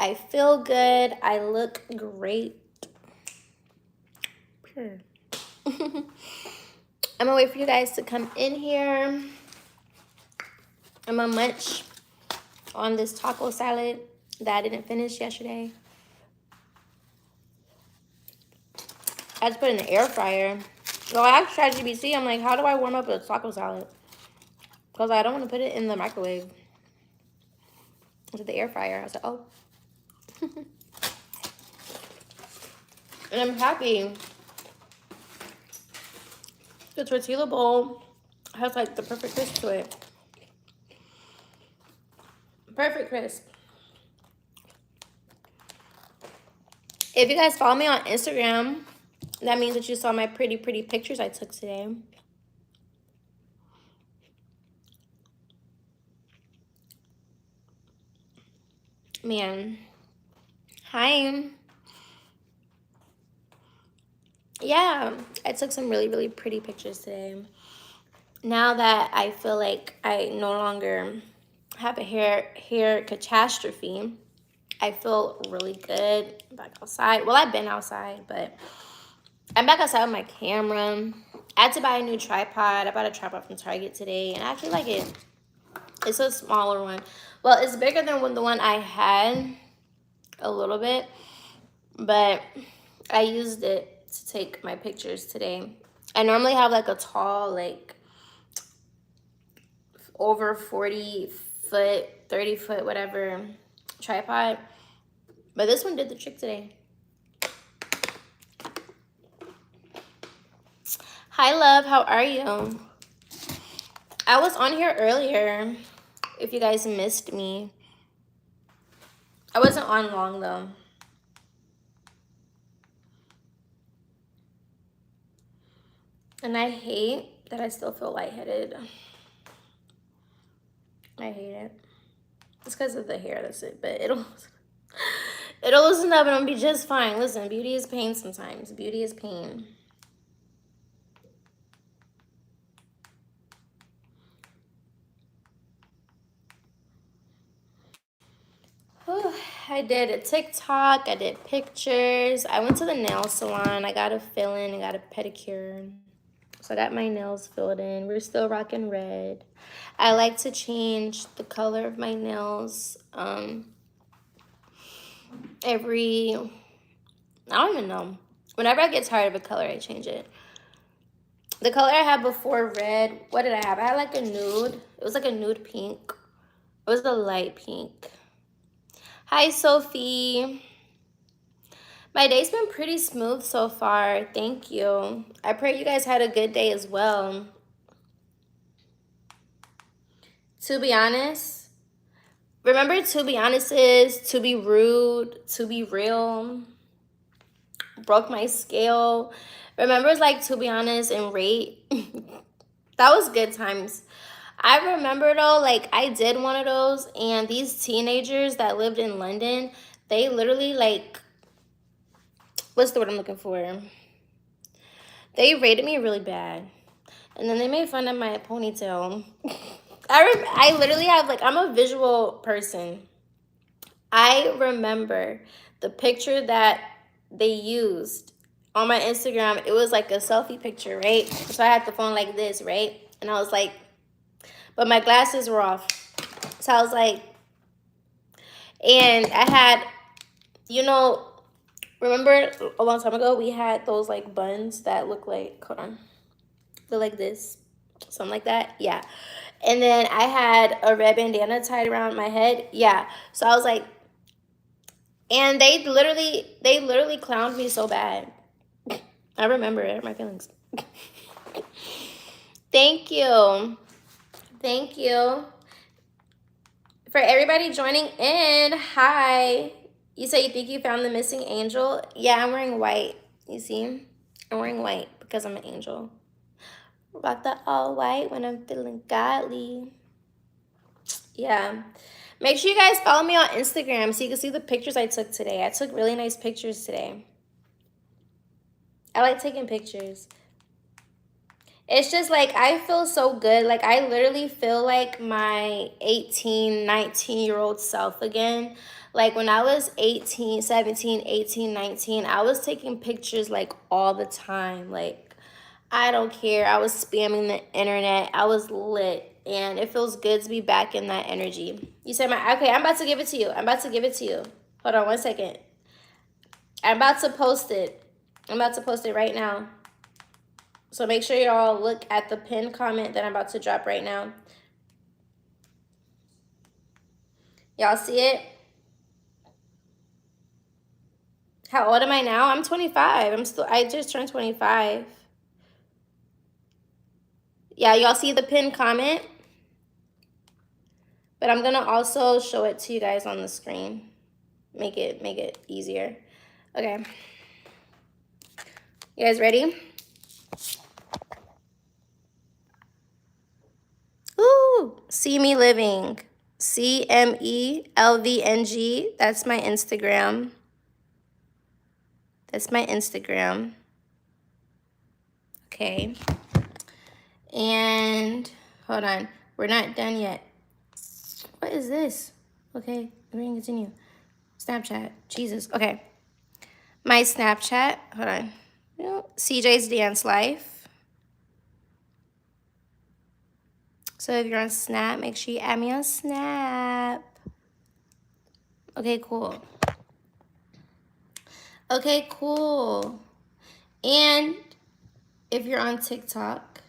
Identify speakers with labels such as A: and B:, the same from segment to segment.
A: I feel good. I look great. I'm gonna wait for you guys to come in here. I'm gonna munch on this taco salad that I didn't finish yesterday. I just put it in the air fryer. So I asked ChatGPT, I'm like, how do I warm up a taco salad? Because I don't want to put it in the microwave. Into the air fryer. I was like, oh. And I'm happy. The tortilla bowl has like the perfect crisp to it. Perfect crisp. If you guys follow me on Instagram, that means that you saw my pretty pictures I took today. Man. Hi. Yeah, I took some really pretty pictures today. Now that I feel like I no longer have a hair catastrophe, I feel really good. I'm back outside. Well, I've been outside, but I'm back outside with my camera. I had to buy a new tripod. I bought a tripod from Target today, and I actually like it. It's a smaller one. Well, it's bigger than the one I had a little bit, but I used it to take my pictures today. I normally have like a tall, like over 40 foot, 30 foot, whatever tripod, but this one did the trick today. Hi, love. How are you? I was on here earlier. If you guys missed me, I wasn't on long though. And I hate that I still feel lightheaded. I hate it. It's because of the hair, that's it. But it'll loosen up and it'll be just fine. Listen, beauty is pain sometimes. Beauty is pain. I did a TikTok. I did pictures. I went to the nail salon. I got a fill-in. I got a pedicure. So I got my nails filled in. We're still rocking red. I like to change the color of my nails every, I don't even know. Whenever I get tired of a color, I change it. The color I had before red, what did I have? I had like a nude. It was like a nude pink. It was a light pink. Hi, Sophie. My day's been pretty smooth so far. Thank you. I pray you guys had a good day as well. To be honest, remember to be honest is to be rude, to be real. Broke my scale. Remember it's like to be honest and rate. That was good times. I remember though, like I did one of those, and these teenagers that lived in London, they literally like, what's the word I'm looking for? They rated me really bad. And then they made fun of my ponytail. I literally have like, I'm a visual person. I remember the picture that they used on my Instagram. It was like a selfie picture, right? So I had the phone like this, right? And I was like, but my glasses were off. So I was like, and I had, you know, remember a long time ago, we had those like buns that look like, hold on, look like this, something like that. Yeah. And then I had a red bandana tied around my head. Yeah. So I was like, and they literally clowned me so bad. I remember it, my feelings. Thank you. Thank you. For everybody joining in, hi. You say you think you found the missing angel? Yeah, I'm wearing white. You see? I'm wearing white because I'm an angel. Rock the all white when I'm feeling godly. Yeah. Make sure you guys follow me on Instagram so you can see the pictures I took today. I took really nice pictures today. I like taking pictures. It's just like I feel so good. Like I literally feel like my 18, 19-year-old self again. Like when I was 18, 17, 18, 19, I was taking pictures like all the time. Like I don't care. I was spamming the internet. I was lit. And it feels good to be back in that energy. You said okay, I'm about to give it to you. I'm about to give it to you. Hold on one second. I'm about to post it. I'm about to post it right now. So make sure y'all look at the pinned comment that I'm about to drop right now. Y'all see it? How old am I now? I'm 25. I just turned 25. Yeah, y'all see the pinned comment? But I'm gonna also show it to you guys on the screen. Make it easier. Okay. You guys ready? Ooh, see me living. CMELVNG. That's my Instagram. That's my Instagram. Okay. And hold on. We're not done yet. What is this? Okay, we're gonna continue. Snapchat. Jesus. Okay. My Snapchat. Hold on. CJ's Dance Life. So if you're on Snap, make sure you add me on Snap. Okay, cool. Okay, cool. And if you're on TikTok.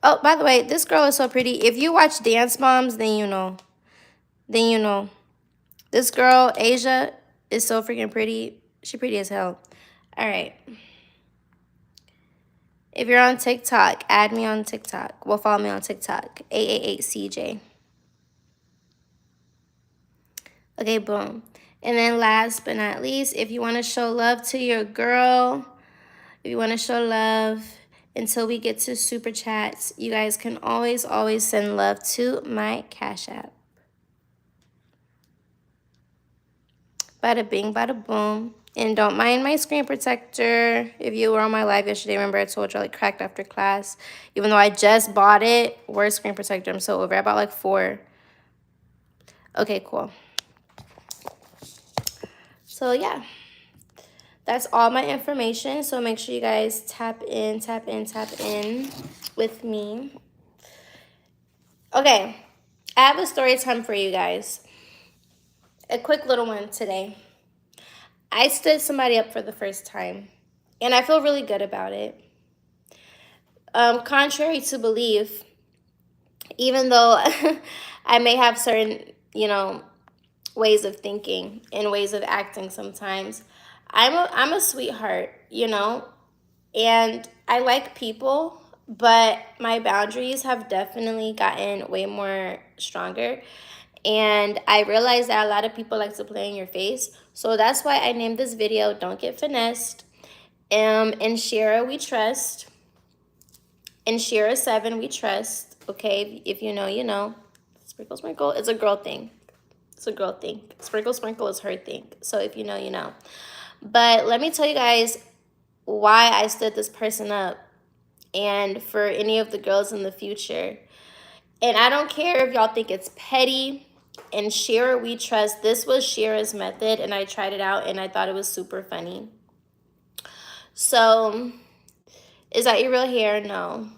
A: Oh, by the way, this girl is so pretty. If you watch Dance Moms, then you know. Then you know. This girl, Asia, is so freaking pretty. She pretty as hell. All right. If you're on TikTok, add me on TikTok. Well, follow me on TikTok. 888CJ. Okay, boom. And then last but not least, if you want to show love to your girl, if you want to show love until we get to super chats, you guys can always send love to my Cash App. Bada bing, bada boom. And don't mind my screen protector. If you were on my live yesterday, remember I told you I cracked after class. Even though I just bought it, where's screen protector? I'm so over. I bought like 4. Okay, cool. So yeah, that's all my information. So make sure you guys tap in with me. Okay, I have a story time for you guys. A quick little one today. I stood somebody up for the first time, and I feel really good about it. Contrary to belief, even though I may have certain, ways of thinking and ways of acting sometimes, I'm a sweetheart, and I like people, but my boundaries have definitely gotten way more stronger. And I realize that a lot of people like to play in your face. So that's why I named this video, Don't Get Finessed. In Shira, we trust. In Shira 7, we trust. Okay, if you know, you know. Sprinkle, sprinkle. It's a girl thing. It's a girl thing. Sprinkle, sprinkle is her thing. So if you know, you know. But let me tell you guys why I stood this person up. And for any of the girls in the future. And I don't care if y'all think it's petty. In Shira, we trust. This was Shira's method, and I tried it out, and I thought it was super funny. So, is that your real hair? No.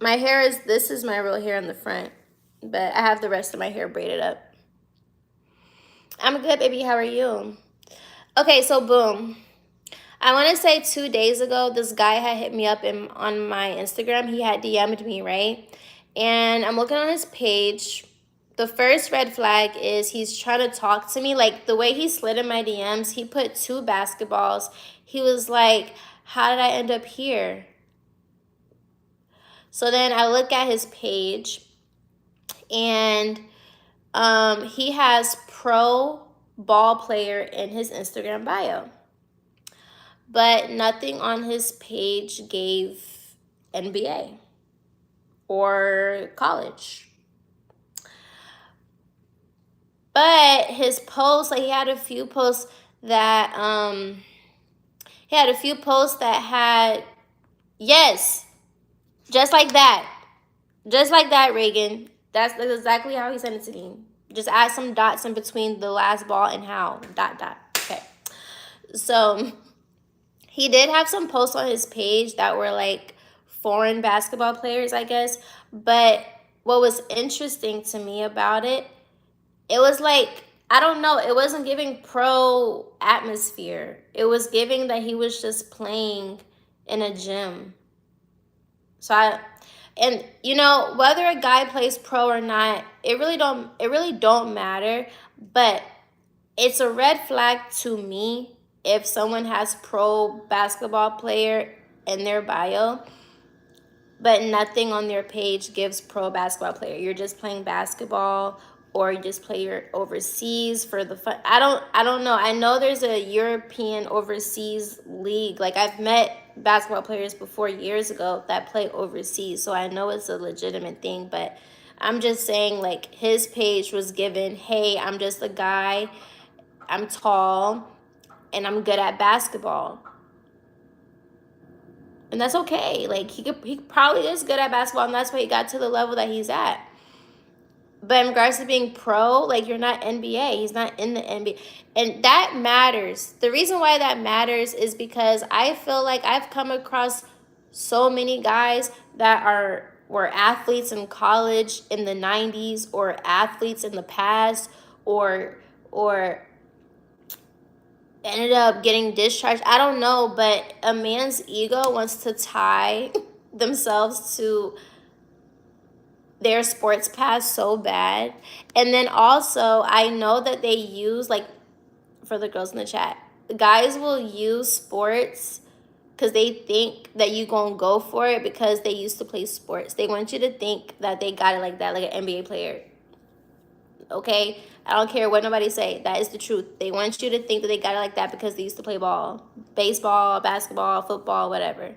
A: My hair this is my real hair in the front, but I have the rest of my hair braided up. I'm good, baby. How are you? Okay, so boom. I want to say 2 days ago, this guy had hit me up on my Instagram. He had DM'd me, right? And I'm looking on his page. The first red flag is he's trying to talk to me. Like, the way he slid in my DMs, he put 2 basketballs. He was like, how did I end up here? So then I look at his page, and he has pro ball player in his Instagram bio. But nothing on his page gave NBA or college. But his posts, like, he had a few posts that had, yes, just like that, Reagan. That's exactly how he sent it to me. Just add some dots in between the last ball and how. Dot, dot. Okay. So he did have some posts on his page that were like foreign basketball players, I guess. But what was interesting to me about it, it was like, I don't know, it wasn't giving pro atmosphere. It was giving that he was just playing in a gym. And you know, whether a guy plays pro or not, it really don't matter, but it's a red flag to me if someone has pro basketball player in their bio, but nothing on their page gives pro basketball player. You're just playing basketball, or you just play your overseas for the fun. I don't know. I know there's a European overseas league. Like, I've met basketball players before years ago that play overseas, so I know it's a legitimate thing. But I'm just saying, like, his page was given, hey, I'm just a guy, I'm tall, and I'm good at basketball. And that's okay. Like, he probably is good at basketball, and that's why he got to the level that he's at. But in regards to being pro, like, you're not NBA. He's not in the NBA. And that matters. The reason why that matters is because I feel like I've come across so many guys that were athletes in college in the 90s, or athletes in the past, or ended up getting discharged. I don't know, but a man's ego wants to tie themselves to their sports past so bad. And then also, I know that they use, like, for the girls in the chat, guys will use sports because they think that you gonna go for it because they used to play sports. They want you to think that they got it like that, like an NBA player. Okay? I don't care what nobody say. That is the truth. They want you to think that they got it like that because they used to play ball. Baseball, basketball, football, whatever.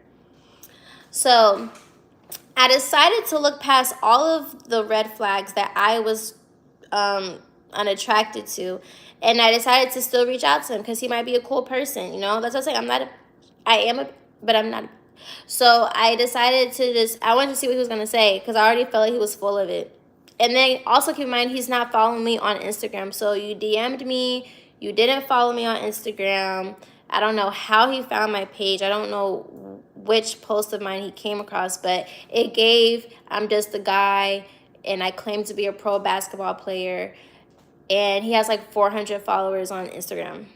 A: So I decided to look past all of the red flags that I was unattracted to, and I decided to still reach out to him because he might be a cool person, you know? That's what I'm saying. But I'm not. So I decided to I wanted to see what he was going to say because I already felt like he was full of it. And then also keep in mind, he's not following me on Instagram. So you DM'd me, you didn't follow me on Instagram. I don't know how he found my page. I don't know which post of mine he came across, but it gave, I'm just a guy, and I claim to be a pro basketball player. And he has like 400 followers on Instagram.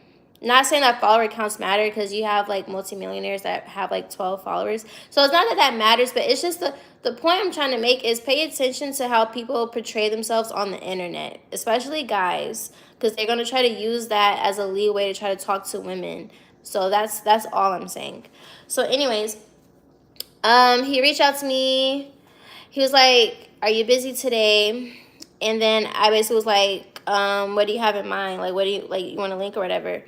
A: Not saying that follower counts matter because you have like multimillionaires that have like 12 followers. So it's not that that matters, but it's just the point I'm trying to make is pay attention to how people portray themselves on the internet, especially guys, because they're going to try to use that as a leeway to try to talk to women. So that's all I'm saying. So anyways, he reached out to me. He was like, "Are you busy today?" And then I basically was like, "What do you have in mind? Like, what do you like? You want to link or whatever?"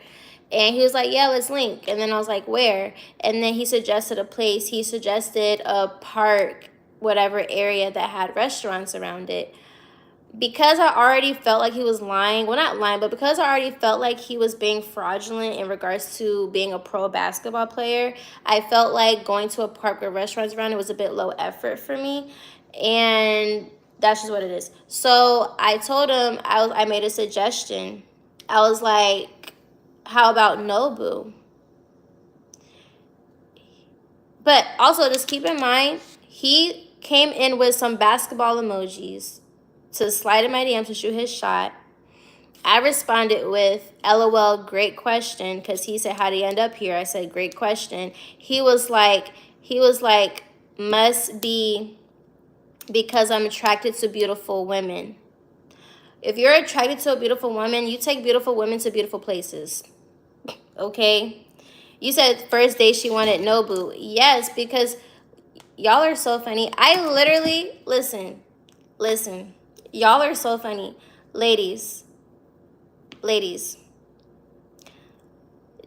A: And he was like, "Yeah, let's link." And then I was like, "Where?" And then he suggested a place. He suggested a park, whatever area that had restaurants around it. Because I already felt like he was lying, well, not lying, but because I already felt like he was being fraudulent in regards to being a pro basketball player, I felt like going to a park with restaurants around it was a bit low effort for me. And that's just what it is. So I told him, I made a suggestion. I was like, how about Nobu? But also, just keep in mind, he came in with some basketball emojis to slide in my DM to shoot his shot. I responded with, LOL, great question, because he said, how'd he end up here? I said, great question. He was like, must be because I'm attracted to beautiful women. If you're attracted to a beautiful woman, you take beautiful women to beautiful places. Okay? You said first day she wanted Nobu. Yes, because y'all are so funny. I literally, listen. Y'all are so funny. Ladies,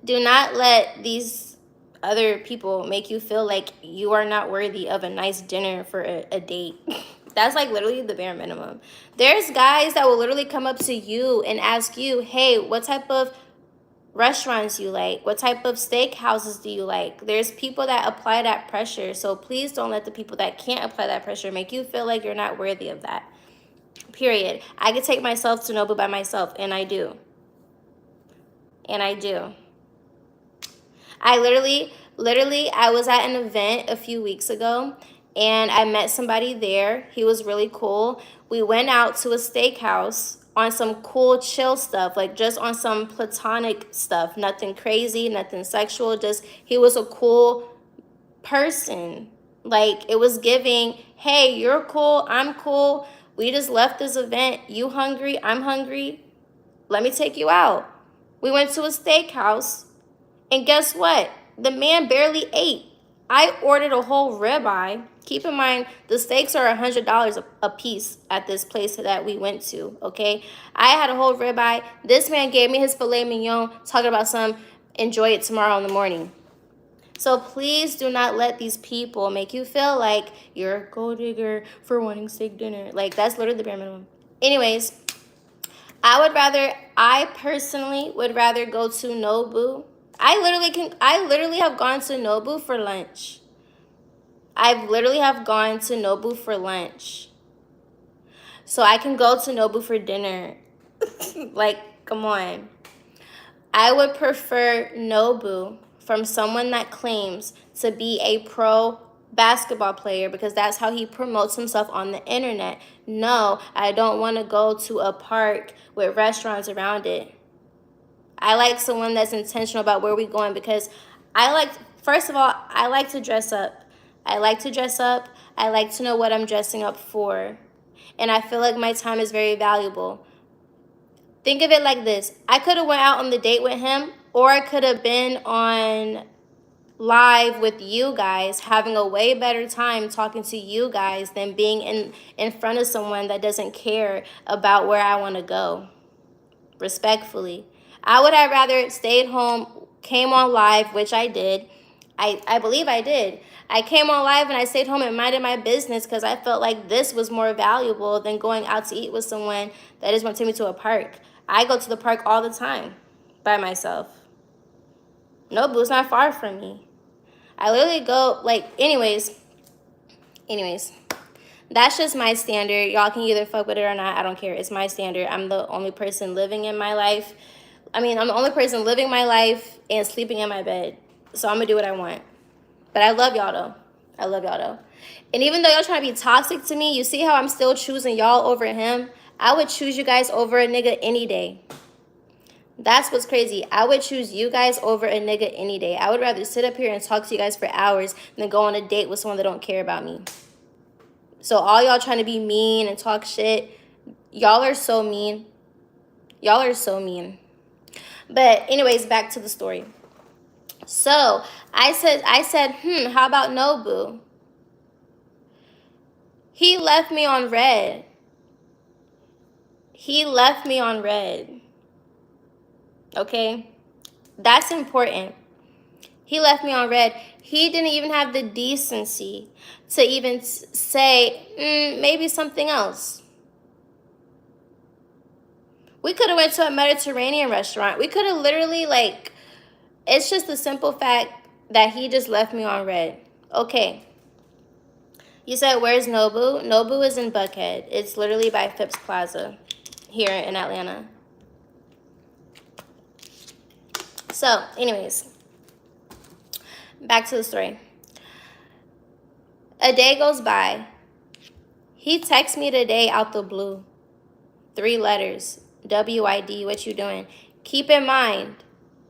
A: do not let these other people make you feel like you are not worthy of a nice dinner for a date. That's like literally the bare minimum. There's guys that will literally come up to you and ask you, hey, what type of restaurants you like? What type of steak houses do you like? There's people that apply that pressure. So please don't let the people that can't apply that pressure make you feel like you're not worthy of that. Period. I could take myself to Nobu by myself, and I do. And I do. I literally, I was at an event a few weeks ago, and I met somebody there. He was really cool. We went out to a steakhouse on some cool chill stuff, like just on some platonic stuff. Nothing crazy, nothing sexual. Just, he was a cool person. Like, it was giving, hey, you're cool, I'm cool. We just left this event. You hungry? I'm hungry. Let me take you out. We went to a steakhouse, and guess what? The man barely ate. I ordered a whole ribeye. Keep in mind, the steaks are $100 a piece at this place that we went to, okay? I had a whole ribeye. This man gave me his filet mignon, talking about some, enjoy it tomorrow in the morning. So please do not let these people make you feel like you're a gold digger for wanting steak dinner. Like, that's literally the bare minimum. Anyways, I personally would rather go to Nobu. I literally have gone to Nobu for lunch. I literally have gone to Nobu for lunch. So I can go to Nobu for dinner. Like, come on. I would prefer Nobu from someone that claims to be a pro basketball player, because that's how he promotes himself on the internet. No, I don't want to go to a park with restaurants around it. I like someone that's intentional about where we're going, because first of all, I like to dress up. I like to dress up. I like to know what I'm dressing up for. And I feel like my time is very valuable. Think of it like this. I could have went out on the date with him, or I could have been on live with you guys, having a way better time talking to you guys than being in front of someone that doesn't care about where I want to go. Respectfully. I would have rather stayed home, came on live, which I did. I believe I did. I came on live and I stayed home and minded my business, because I felt like this was more valuable than going out to eat with someone that just want to take me to a park. I go to the park all the time by myself. Nobu's not far from me. I literally go, like, anyways, that's just my standard. Y'all can either fuck with it or not. I don't care. It's my standard. I'm the only person living in my life. I'm the only person living my life and sleeping in my bed. So I'm going to do what I want. But I love y'all, though. And even though y'all trying to be toxic to me, you see how I'm still choosing y'all over him? I would choose you guys over a nigga any day. That's what's crazy. I would choose you guys over a nigga any day. I would rather sit up here and talk to you guys for hours than go on a date with someone that don't care about me. So all y'all trying to be mean and talk shit, y'all are so mean. But anyways, back to the story. So I said, how about Nobu? He left me on red. Okay? That's important. He left me on red. He didn't even have the decency to even say, maybe something else. We could have went to a Mediterranean restaurant. We could have literally, like, it's just the simple fact that he just left me on red. Okay. You said, where's Nobu? Nobu is in Buckhead. It's literally by Phipps Plaza here in Atlanta. So, anyways, back to the story. A day goes by. He texts me today out the blue. 3 letters. WID, what you doing? Keep in mind.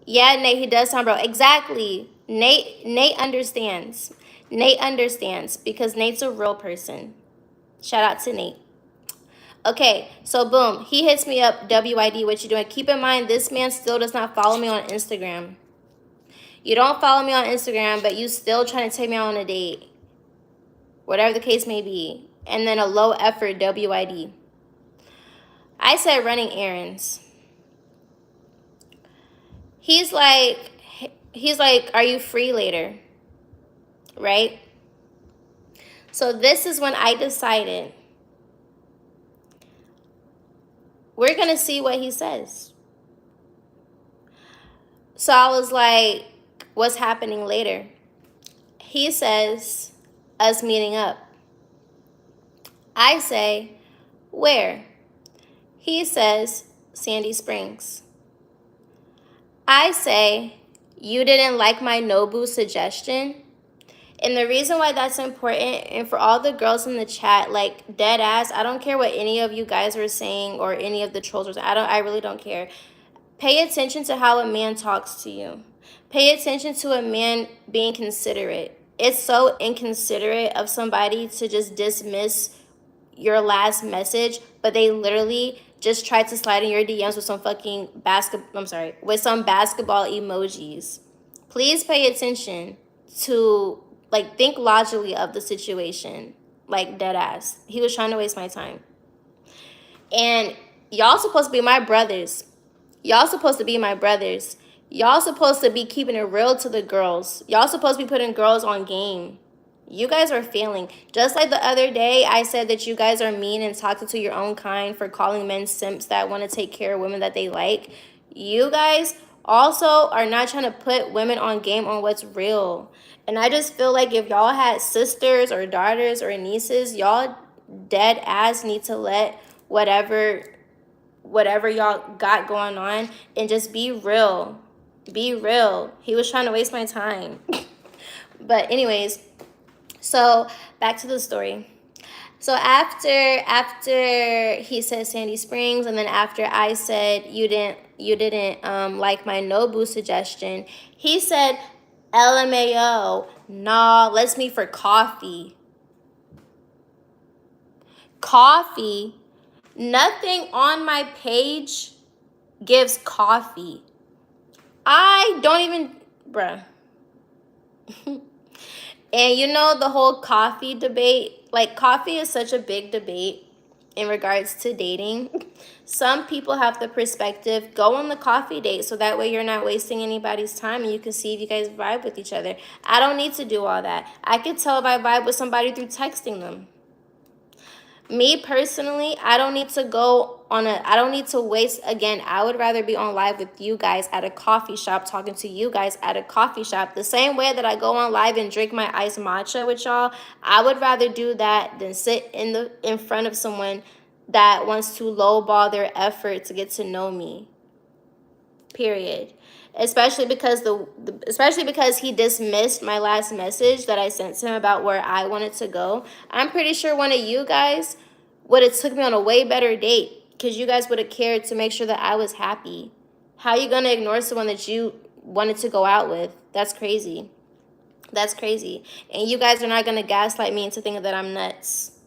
A: Yeah, Nate, he does sound bro. Exactly. Nate understands. Nate understands because Nate's a real person. Shout out to Nate. Okay, so boom. He hits me up, WID, what you doing? Keep in mind, this man still does not follow me on Instagram. You don't follow me on Instagram, but you still trying to take me out on a date. Whatever the case may be. And then a low effort WID. I said running errands. He's like, are you free later? Right? So this is when I decided we're going to see what he says. So I was like, what's happening later? He says, us meeting up. I say, where? He says, Sandy Springs. I say, you didn't like my Nobu suggestion. And the reason why that's important, and for all the girls in the chat, like dead ass, I don't care what any of you guys were saying or any of the trolls were saying. I really don't care. Pay attention to how a man talks to you. Pay attention to a man being considerate. It's so inconsiderate of somebody to just dismiss your last message, but they literally just tried to slide in your DMs with some fucking with some basketball emojis. Please pay attention to, like, think logically of the situation. Like, dead ass. He was trying to waste my time. And y'all supposed to be my brothers. Y'all supposed to be my brothers. Y'all supposed to be keeping it real to the girls. Y'all supposed to be putting girls on game. You guys are failing. Just like the other day, I said that you guys are mean and toxic to your own kind for calling men simps that want to take care of women that they like. You guys also are not trying to put women on game on what's real. And I just feel like if y'all had sisters or daughters or nieces, y'all dead ass need to let whatever y'all got going on and just be real. Be real. He was trying to waste my time. But anyways, so back to the story. So after he said Sandy Springs, and then after I said you didn't like my Nobu suggestion, he said LMAO, nah, let's meet for coffee. Coffee? Nothing on my page gives coffee. I don't even, bruh. And you know the whole coffee debate, like coffee is such a big debate in regards to dating. Some people have the perspective, go on the coffee date so that way you're not wasting anybody's time and you can see if you guys vibe with each other. I don't need to do all that. I could tell if I vibe with somebody through texting them. Me personally, I don't need to waste, again, I would rather be on live with you guys at a coffee shop, talking to you guys at a coffee shop. The same way that I go on live and drink my iced matcha with y'all, I would rather do that than sit in front of someone that wants to lowball their effort to get to know me. Period. Especially because he dismissed my last message that I sent to him about where I wanted to go. I'm pretty sure one of you guys would have took me on a way better date because you guys would have cared to make sure that I was happy. How are you going to ignore someone that you wanted to go out with? That's crazy. That's crazy. And you guys are not going to gaslight me into thinking that I'm nuts.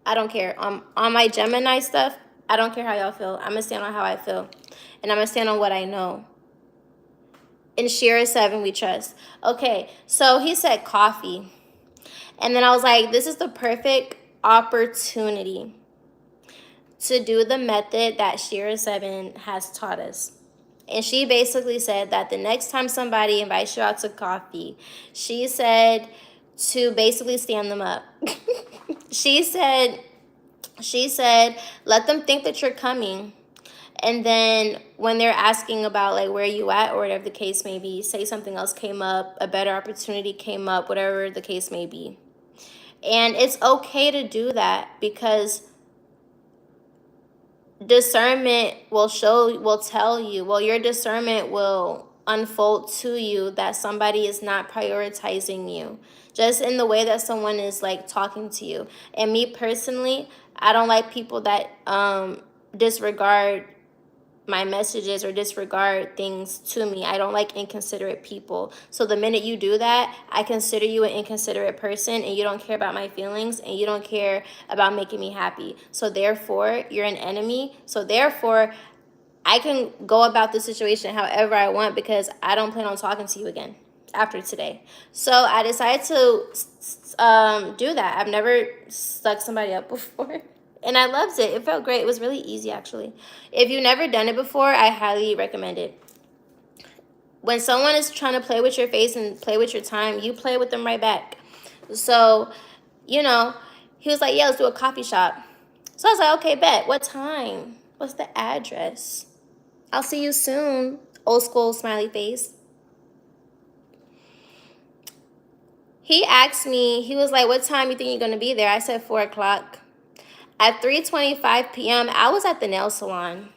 A: I don't care. On my Gemini stuff, I don't care how y'all feel. I'm going to stand on how I feel. And I'm going to stand on what I know. In Shira 7, we trust. Okay, so he said coffee. And then I was like, this is the perfect opportunity to do the method that Shira 7 has taught us. And she basically said that the next time somebody invites you out to coffee, she said to basically stand them up. She said, let them think that you're coming. And then when they're asking about, like, where you at or whatever the case may be, say something else came up, a better opportunity came up, whatever the case may be. And it's okay to do that because discernment will tell you, your discernment will unfold to you that somebody is not prioritizing you. Just in the way that someone is, like, talking to you. And me personally, I don't like people that disregard my messages or disregard things to me. I don't like inconsiderate people. So the minute you do that, I consider you an inconsiderate person and you don't care about my feelings and you don't care about making me happy. So therefore, you're an enemy. So therefore, I can go about the situation however I want because I don't plan on talking to you again after today. So I decided to do that. I've never stuck somebody up before. And I loved it. It felt great. It was really easy, actually. If you've never done it before, I highly recommend it. When someone is trying to play with your face and play with your time, you play with them right back. So, you know, he was like, yeah, let's do a coffee shop. So I was like, okay, bet. What time? What's the address? I'll see you soon. Old school smiley face. He asked me, he was like, what time you think you're going to be there? I said 4 o'clock. At 3:25 p.m., I was at the nail salon.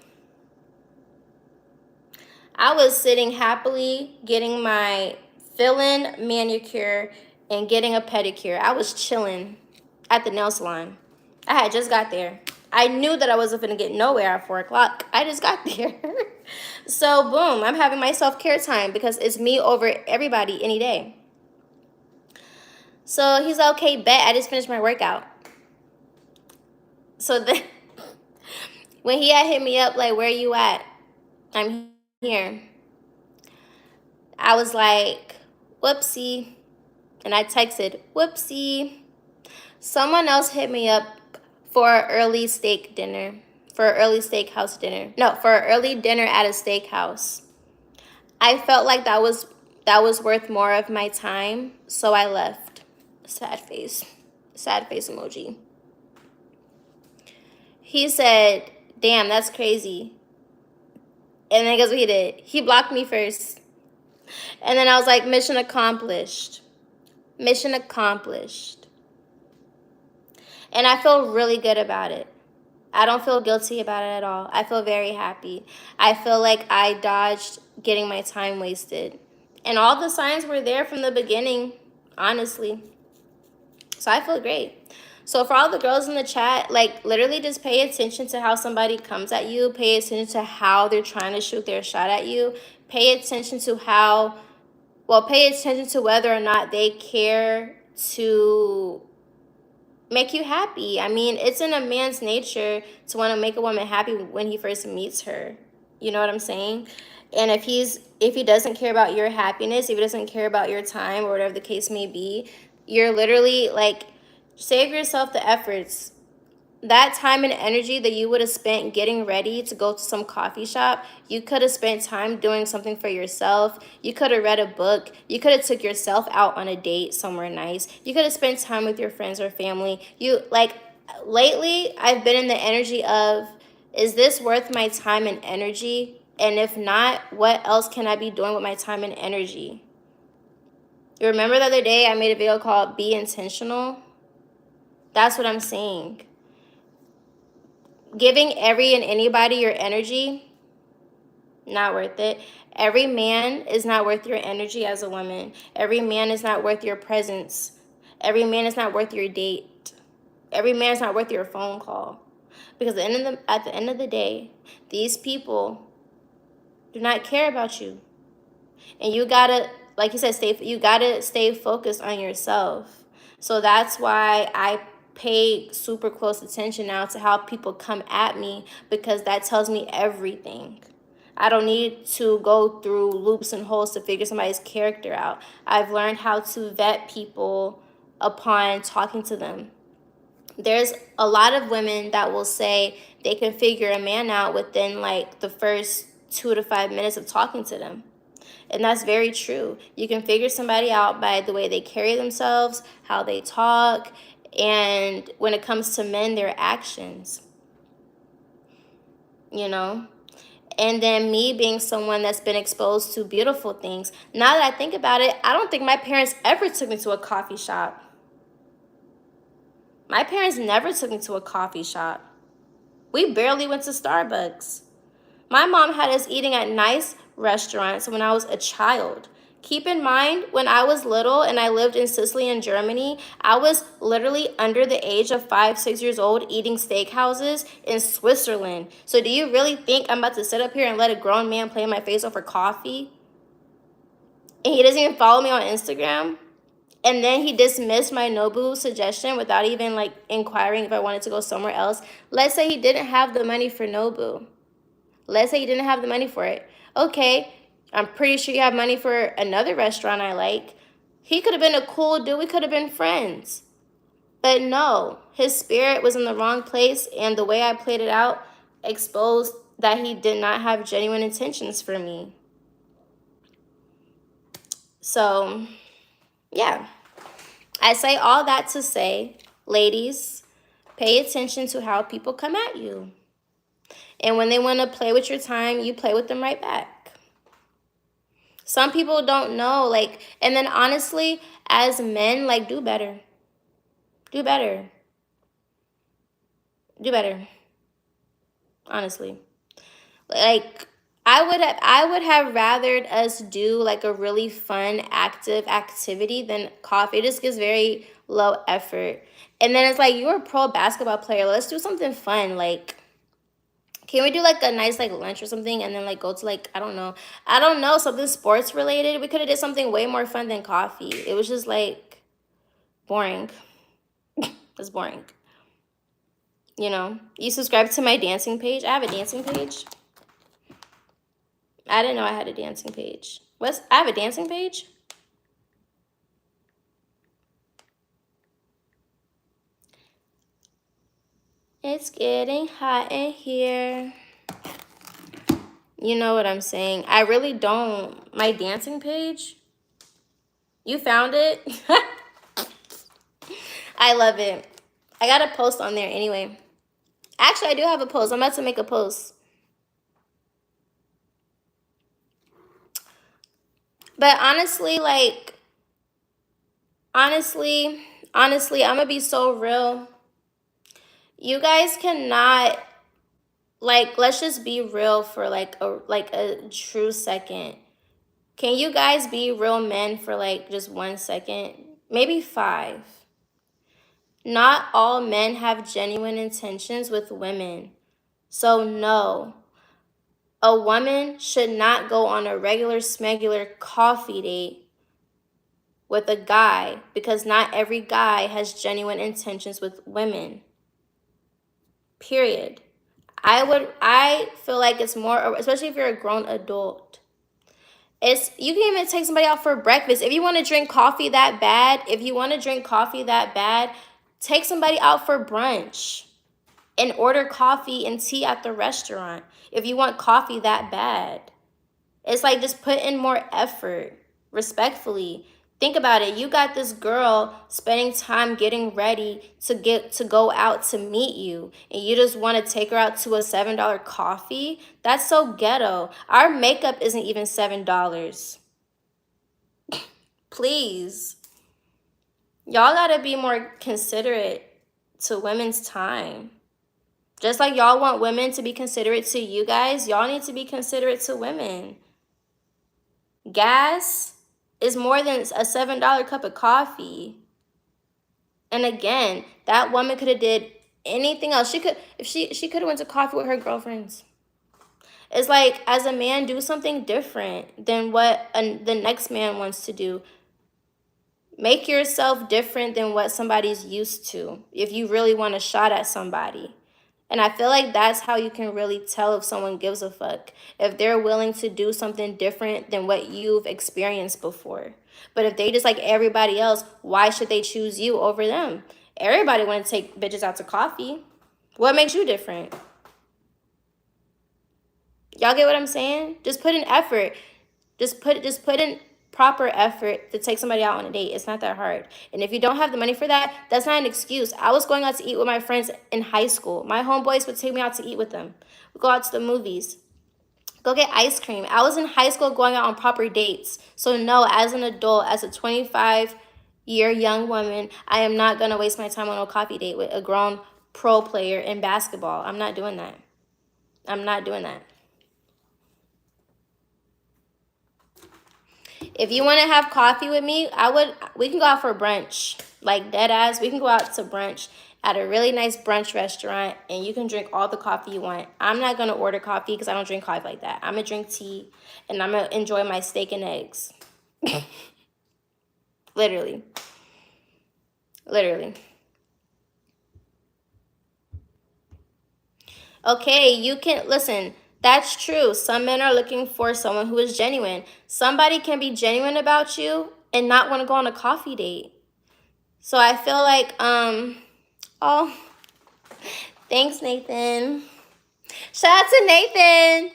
A: I was sitting happily getting my fill-in manicure and getting a pedicure. I was chilling at the nail salon. I had just got there. I knew that I wasn't going to get nowhere at 4 o'clock. I just got there. So, boom, I'm having my self-care time because it's me over everybody any day. So he's like, okay, bet, I just finished my workout. So then when he had hit me up, like, where you at? I'm here. I was like, whoopsie. And I texted, whoopsie. Someone else hit me up for an early steak dinner. For an early steakhouse dinner. No, for an early dinner at a steakhouse. I felt like that was worth more of my time, so I left. Sad face. Sad face emoji. He said, damn, that's crazy. And then guess what he did? He blocked me first. And then I was like, mission accomplished. Mission accomplished. And I feel really good about it. I don't feel guilty about it at all. I feel very happy. I feel like I dodged getting my time wasted. And all the signs were there from the beginning, honestly. So I feel great. So for all the girls in the chat, like, literally just pay attention to how somebody comes at you. Pay attention to how they're trying to shoot their shot at you. Pay attention to pay attention to whether or not they care to make you happy. I mean, it's in a man's nature to want to make a woman happy when he first meets her. You know what I'm saying? And if he doesn't care about your happiness, if he doesn't care about your time or whatever the case may be, you're literally like, save yourself the efforts. That time and energy that you would have spent getting ready to go to some coffee shop, you could have spent time doing something for yourself. You could have read a book. You could have took yourself out on a date somewhere nice. You could have spent time with your friends or family. Lately, I've been in the energy of, is this worth my time and energy? And if not, what else can I be doing with my time and energy? You remember the other day I made a video called Be Intentional? That's what I'm saying. Giving every and anybody your energy, not worth it. Every man is not worth your energy as a woman. Every man is not worth your presence. Every man is not worth your date. Every man is not worth your phone call. Because at the end of the day, these people do not care about you. And you gotta, like you said, you gotta stay focused on yourself. So that's why I pay super close attention now to how people come at me, because that tells me everything. I don't need to go through loops and holes to figure somebody's character out. I've learned how to vet people upon talking to them. There's a lot of women that will say they can figure a man out within like the first 2 to 5 minutes of talking to them. And that's very true. You can figure somebody out by the way they carry themselves, how they talk, and when it comes to men, their actions. You know? And then me being someone that's been exposed to beautiful things. Now that I think about it, I don't think my parents ever took me to a coffee shop. My parents never took me to a coffee shop. We barely went to Starbucks. My mom had us eating at nice restaurants when I was a child. Keep in mind, when I was little and I lived in Sicily in Germany, I was literally under the age of 5, 6 years old eating steakhouses in Switzerland. So do you really think I'm about to sit up here and let a grown man play in my face over coffee? And he doesn't even follow me on Instagram? And then he dismissed my Nobu suggestion without even like inquiring if I wanted to go somewhere else. Let's say he didn't have the money for Nobu. Let's say he didn't have the money for it. Okay, I'm pretty sure you have money for another restaurant I like. He could have been a cool dude. We could have been friends. But no, his spirit was in the wrong place, and the way I played it out exposed that he did not have genuine intentions for me. So, yeah. I say all that to say, ladies, pay attention to how people come at you. And when they want to play with your time, you play with them right back. Some people don't know, like, and then honestly, as men, like, do better. Do better. Do better. Honestly. Like, I would have rathered us do like a really fun, active activity than coffee. It just gives very low effort. And then it's like, you're a pro basketball player. Let's do something fun. Like, can we do like a nice like lunch or something and then like go to like, I don't know, something sports related? We could have did something way more fun than coffee. It was just like boring. It's boring. You know, you subscribe to my dancing page. I have a dancing page. I didn't know I had a dancing page. I have a dancing page? It's getting hot in here. You know what I'm saying. I really don't. My dancing page? You found it? I love it. I got a post on there anyway. Actually, I do have a post. I'm about to make a post. But honestly, like, honestly, I'm going to be so real. You guys cannot, like, let's just be real for like a true second. Can you guys be real men for like just 1 second? Maybe 5. Not all men have genuine intentions with women. So no, a woman should not go on a regular smegular coffee date with a guy because not every guy has genuine intentions with women. Period. I feel like it's more, especially if you're a grown adult. You can even take somebody out for breakfast. If you want to drink coffee that bad, take somebody out for brunch and order coffee and tea at the restaurant. If you want coffee that bad, it's like, just put in more effort, respectfully. Think about it. You got this girl spending time getting ready to go out to meet you, and you just want to take her out to a $7 coffee? That's so ghetto. Our makeup isn't even $7. Please. Y'all got to be more considerate to women's time. Just like y'all want women to be considerate to you guys, y'all need to be considerate to women. Gas is more than a $7 cup of coffee. And again, that woman could have did anything else. She could have went to coffee with her girlfriends. It's like, as a man, do something different than what the next man wants to do. Make yourself different than what somebody's used to if you really want a shot at somebody. And I feel like that's how you can really tell if someone gives a fuck. If they're willing to do something different than what you've experienced before. But if they just like everybody else, why should they choose you over them? Everybody want to take bitches out to coffee. What makes you different? Y'all get what I'm saying? Just put in effort. Just put in proper effort to take somebody out on a date. It's not that hard. And if you don't have the money for that, that's not an excuse. I was going out to eat with my friends in high school. My homeboys would take me out to eat with them. We go out to the movies. Go get ice cream. I was in high school going out on proper dates. So no, as an adult, as a 25-year young woman, I am not going to waste my time on a coffee date with a grown pro player in basketball. I'm not doing that. I'm not doing that. If you want to have coffee with me, we can go out for brunch. Like, dead ass, we can go out to brunch at a really nice brunch restaurant, and you can drink all the coffee you want. I'm not going to order coffee because I don't drink coffee like that. I'm going to drink tea, and I'm going to enjoy my steak and eggs. Literally. Literally. Okay, you can, listen, that's true. Some men are looking for someone who is genuine. Somebody can be genuine about you and not want to go on a coffee date. So I feel like, oh, thanks, Nathan. Shout out to Nathan.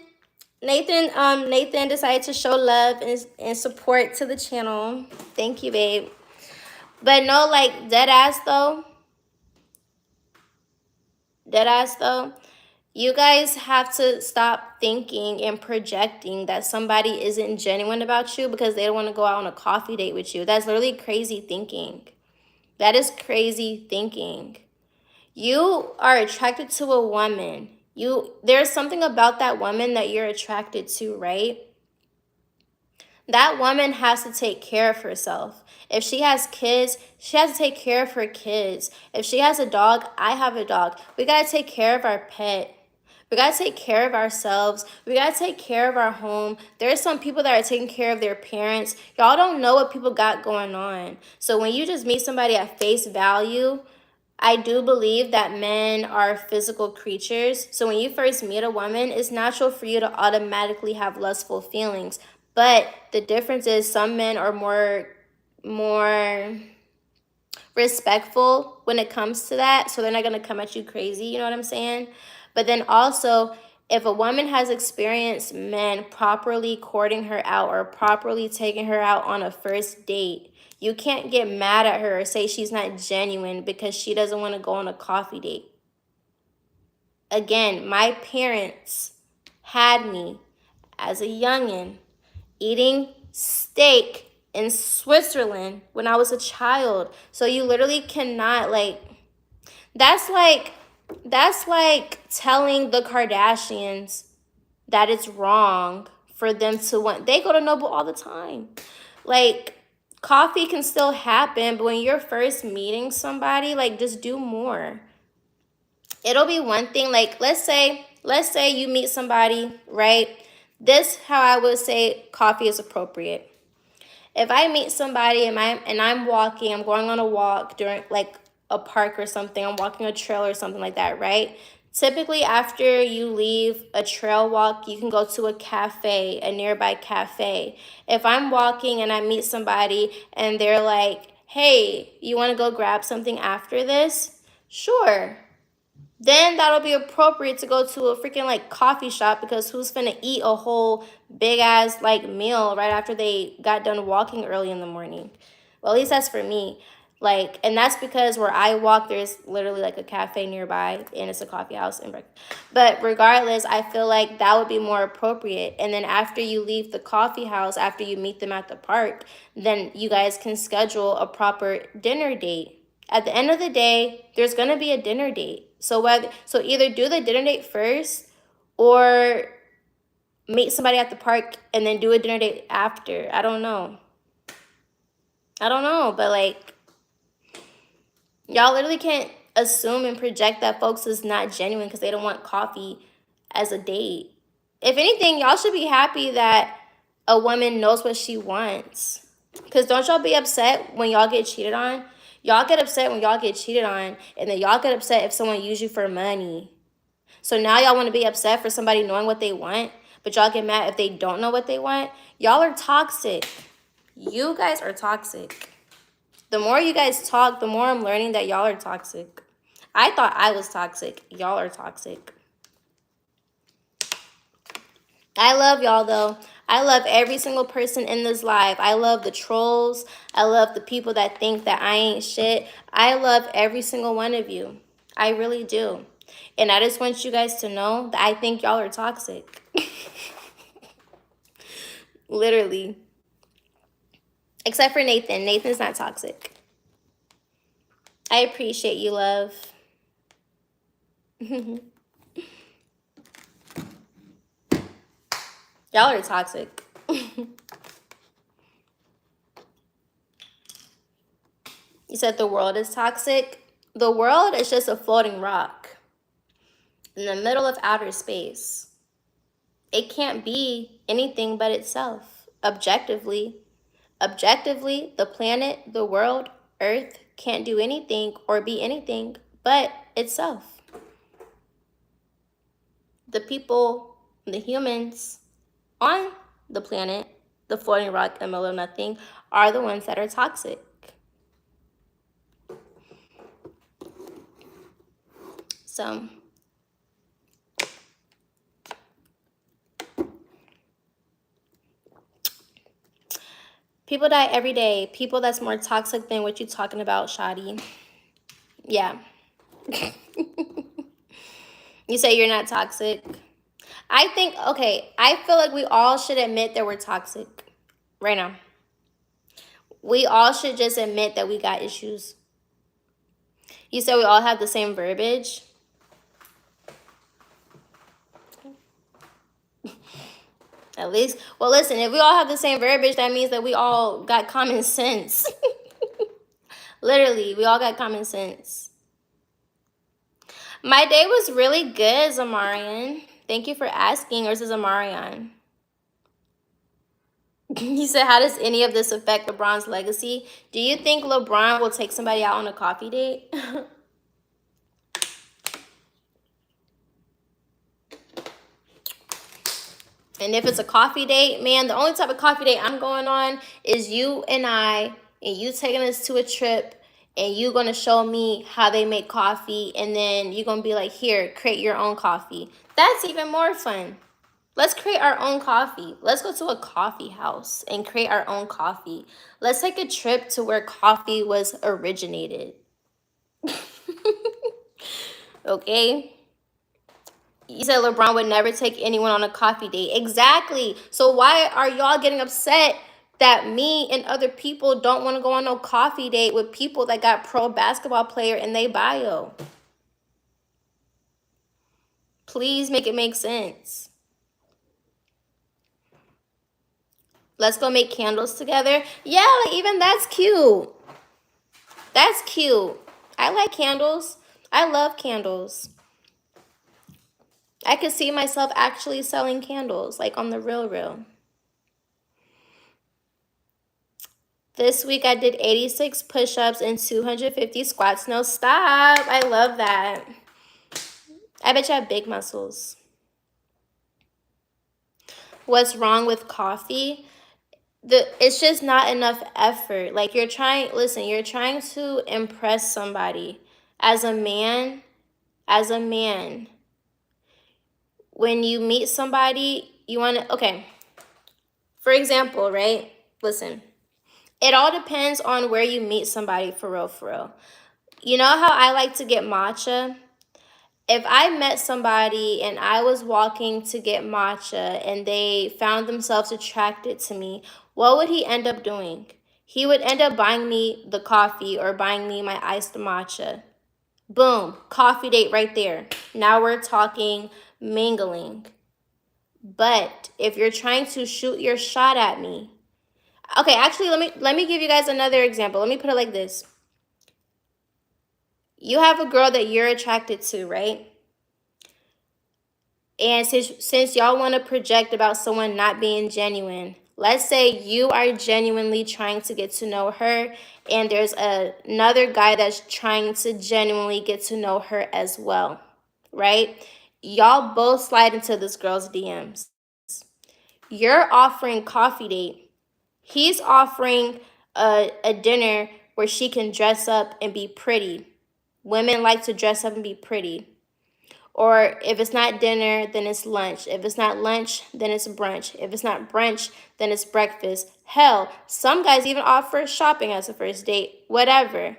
A: Nathan decided to show love and support to the channel. Thank you, babe. But no, like, dead ass though, you guys have to stop thinking and projecting that somebody isn't genuine about you because they don't want to go out on a coffee date with you. That's literally crazy thinking. That is crazy thinking. You are attracted to a woman. There's something about that woman that you're attracted to, right? That woman has to take care of herself. If she has kids, she has to take care of her kids. If she has a dog, I have a dog. We got to take care of our pet. We got to take care of ourselves. We got to take care of our home. There's some people that are taking care of their parents. Y'all don't know what people got going on. So when you just meet somebody at face value, I do believe that men are physical creatures. So when you first meet a woman, it's natural for you to automatically have lustful feelings. But the difference is some men are more respectful when it comes to that. So they're not going to come at you crazy, you know what I'm saying? But then also, if a woman has experienced men properly courting her out or properly taking her out on a first date, you can't get mad at her or say she's not genuine because she doesn't want to go on a coffee date. Again, my parents had me as a youngin' eating steak in Switzerland when I was a child. So you literally cannot, like, that's like telling the Kardashians that it's wrong for them to want, they go to Noble all the time. Like, coffee can still happen, but when you're first meeting somebody, like, just do more. It'll be one thing, like, let's say you meet somebody, right? This how I would say coffee is appropriate. If I meet somebody and I'm walking, I'm going on a walk during like a park or something, I'm walking a trail or something like that, right? Typically after you leave a trail walk, you can go to a cafe, a nearby cafe. If I'm walking and I meet somebody and they're like, hey, you want to go grab something after this? Sure. Then that'll be appropriate to go to a freaking like coffee shop, because who's finna eat a whole big ass like meal right after they got done walking early in the morning? Well, at least that's for me. Like, and that's because where I walk, there's literally like a cafe nearby and it's a coffee house and breakfast. But regardless, I feel like that would be more appropriate. And then after you leave the coffee house, after you meet them at the park, then you guys can schedule a proper dinner date. At the end of the day, there's gonna be a dinner date. So either do the dinner date first or meet somebody at the park and then do a dinner date after. I don't know, but like, y'all literally can't assume and project that folks is not genuine because they don't want coffee as a date. If anything, y'all should be happy that a woman knows what she wants. Because don't y'all be upset when y'all get cheated on? Y'all get upset when y'all get cheated on, and then y'all get upset if someone uses you for money. So now y'all want to be upset for somebody knowing what they want, but y'all get mad if they don't know what they want? Y'all are toxic. You guys are toxic. The more you guys talk, the more I'm learning that y'all are toxic. I thought I was toxic. Y'all are toxic. I love y'all, though. I love every single person in this live. I love the trolls. I love the people that think that I ain't shit. I love every single one of you. I really do. And I just want you guys to know that I think y'all are toxic. Literally. Except for Nathan. Nathan's not toxic. I appreciate you, love. Y'all are toxic. You said the world is toxic. The world is just a floating rock in the middle of outer space. It can't be anything but itself. Objectively, the planet, the world, Earth can't do anything or be anything but itself. The people, the humans on the planet, the floating rock in the middle of nothing, are the ones that are toxic. So, people die every day. People that's more toxic than what you talking about, Shadi. Yeah. You say you're not toxic. I think, okay, I feel like we all should admit that we're toxic right now. We all should just admit that we got issues. You said we all have the same verbiage? At least, well, listen, if we all have the same verbiage, that means that we all got common sense. Literally, we all got common sense. My day was really good, Zamarian. Thank you for asking. Or is it Zamarian? He said, how does any of this affect LeBron's legacy? Do you think LeBron will take somebody out on a coffee date? And if it's a coffee date, man, the only type of coffee date I'm going on is you and I, and you taking us to a trip, and you going to show me how they make coffee, and then you're going to be like, here, create your own coffee. That's even more fun. Let's create our own coffee. Let's go to a coffee house and create our own coffee. Let's take a trip to where coffee was originated. Okay? You said LeBron would never take anyone on a coffee date. Exactly. So why are y'all getting upset that me and other people don't want to go on no coffee date with people that got pro basketball player in their bio? Please make it make sense. Let's go make candles together. Yeah, like even that's cute. That's cute. I like candles. I love candles. I could see myself actually selling candles, like on the real. This week I did 86 push-ups and 250 squats. No, stop. I love that. I bet you have big muscles. What's wrong with coffee? It's just not enough effort. Like you're trying to impress somebody. As a man, when you meet somebody, you want to, okay. For example, right? Listen. It all depends on where you meet somebody for real. You know how I like to get matcha? If I met somebody and I was walking to get matcha and they found themselves attracted to me, what would he end up doing? He would end up buying me the coffee or buying me my iced matcha. Boom, coffee date right there. Now we're talking mingling. But if you're trying to shoot your shot at me, okay, actually, let me give you guys another example. Let me put it like this. You have a girl that you're attracted to, right? And since y'all want to project about someone not being genuine, let's say you are genuinely trying to get to know her, and there's another guy that's trying to genuinely get to know her as well, right? Y'all both slide into this girl's DMs. You're offering coffee date. He's offering a dinner where she can dress up and be pretty. Women like to dress up and be pretty. Or if it's not dinner, then it's lunch. If it's not lunch, then it's brunch. If it's not brunch, then it's breakfast. Hell, some guys even offer shopping as a first date. Whatever.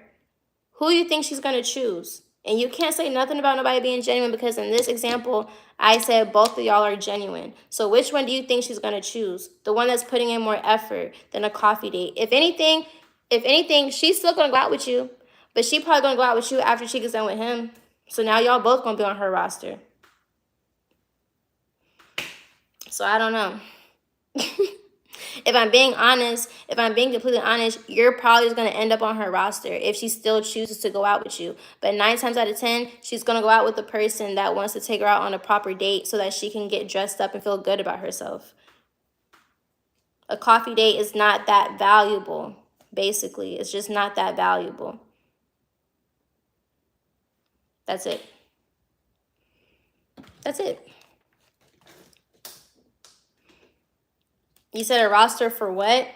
A: Who do you think she's going to choose? And you can't say nothing about nobody being genuine because in this example, I said both of y'all are genuine. So which one do you think she's going to choose? The one that's putting in more effort than a coffee date. If anything, she's still going to go out with you. But she probably going to go out with you after she gets done with him. So now y'all both going to be on her roster. So I don't know. If I'm being completely honest, you're probably just going to end up on her roster if she still chooses to go out with you. But 9 times out of 10, she's going to go out with the person that wants to take her out on a proper date so that she can get dressed up and feel good about herself. A coffee date is not that valuable, basically. It's just not that valuable. That's it. That's it. You said a roster for what?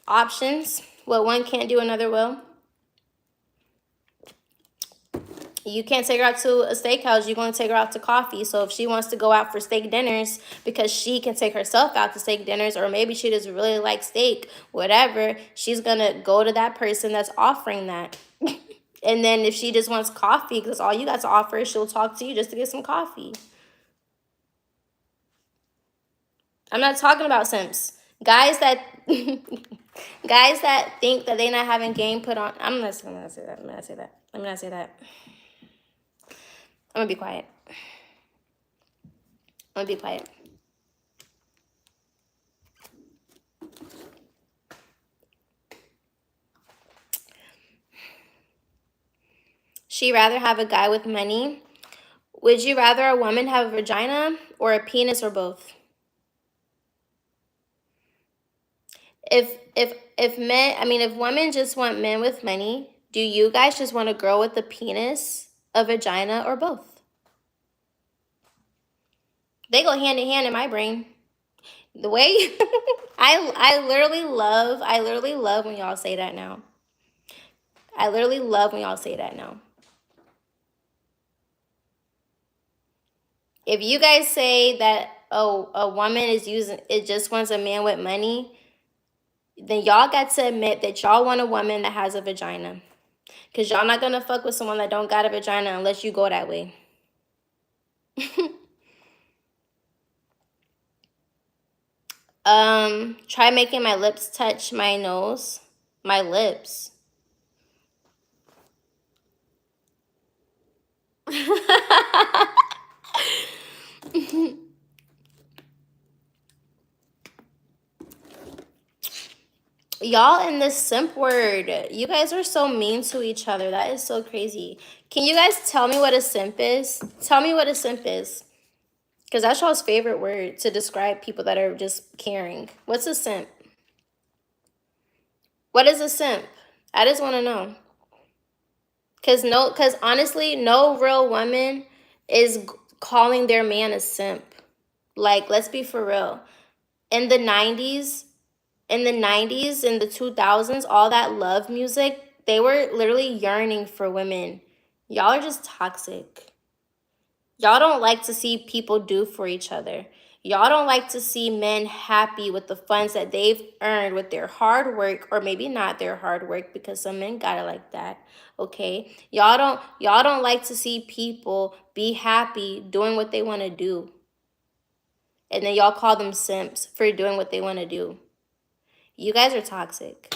A: Options. What one can't do, another will. You can't take her out to a steakhouse. You're going to take her out to coffee. So if she wants to go out for steak dinners because she can take herself out to steak dinners, or maybe she just really likes steak, whatever, she's going to go to that person that's offering that. And then if she just wants coffee, because all you got to offer, she'll talk to you just to get some coffee. I'm not talking about simps. Guys that Guys that think that they not having game put on. I'm not gonna say that. I'm not gonna say that. I'm gonna be quiet. I'm gonna be quiet. She rather have a guy with money. Would you rather a woman have a vagina or a penis or both? If women just want men with money, do you guys just want a girl with a penis, a vagina, or both? They go hand in hand in my brain. The way I literally love when y'all say that now. I literally love when y'all say that now. If you guys say that a woman just wants a man with money, then y'all got to admit that y'all want a woman that has a vagina. Because y'all not going to fuck with someone that don't got a vagina unless you go that way. Try making my lips touch my nose. My lips. Y'all in this simp word, you guys are so mean to each other. That is so crazy. Can you guys tell me what a simp is? Tell me what a simp is. Because that's y'all's favorite word to describe people that are just caring. What's a simp? What is a simp? I just want to know. Because honestly, no real woman is calling their man a simp. Like, let's be for real. In the 90s, in the 2000s, all that love music, they were literally yearning for women. Y'all are just toxic. Y'all don't like to see people do for each other. Y'all don't like to see men happy with the funds that they've earned with their hard work, or maybe not their hard work, because some men got it like that. Okay? Y'all don't like to see people be happy doing what they want to do. And then y'all call them simps for doing what they want to do. You guys are toxic.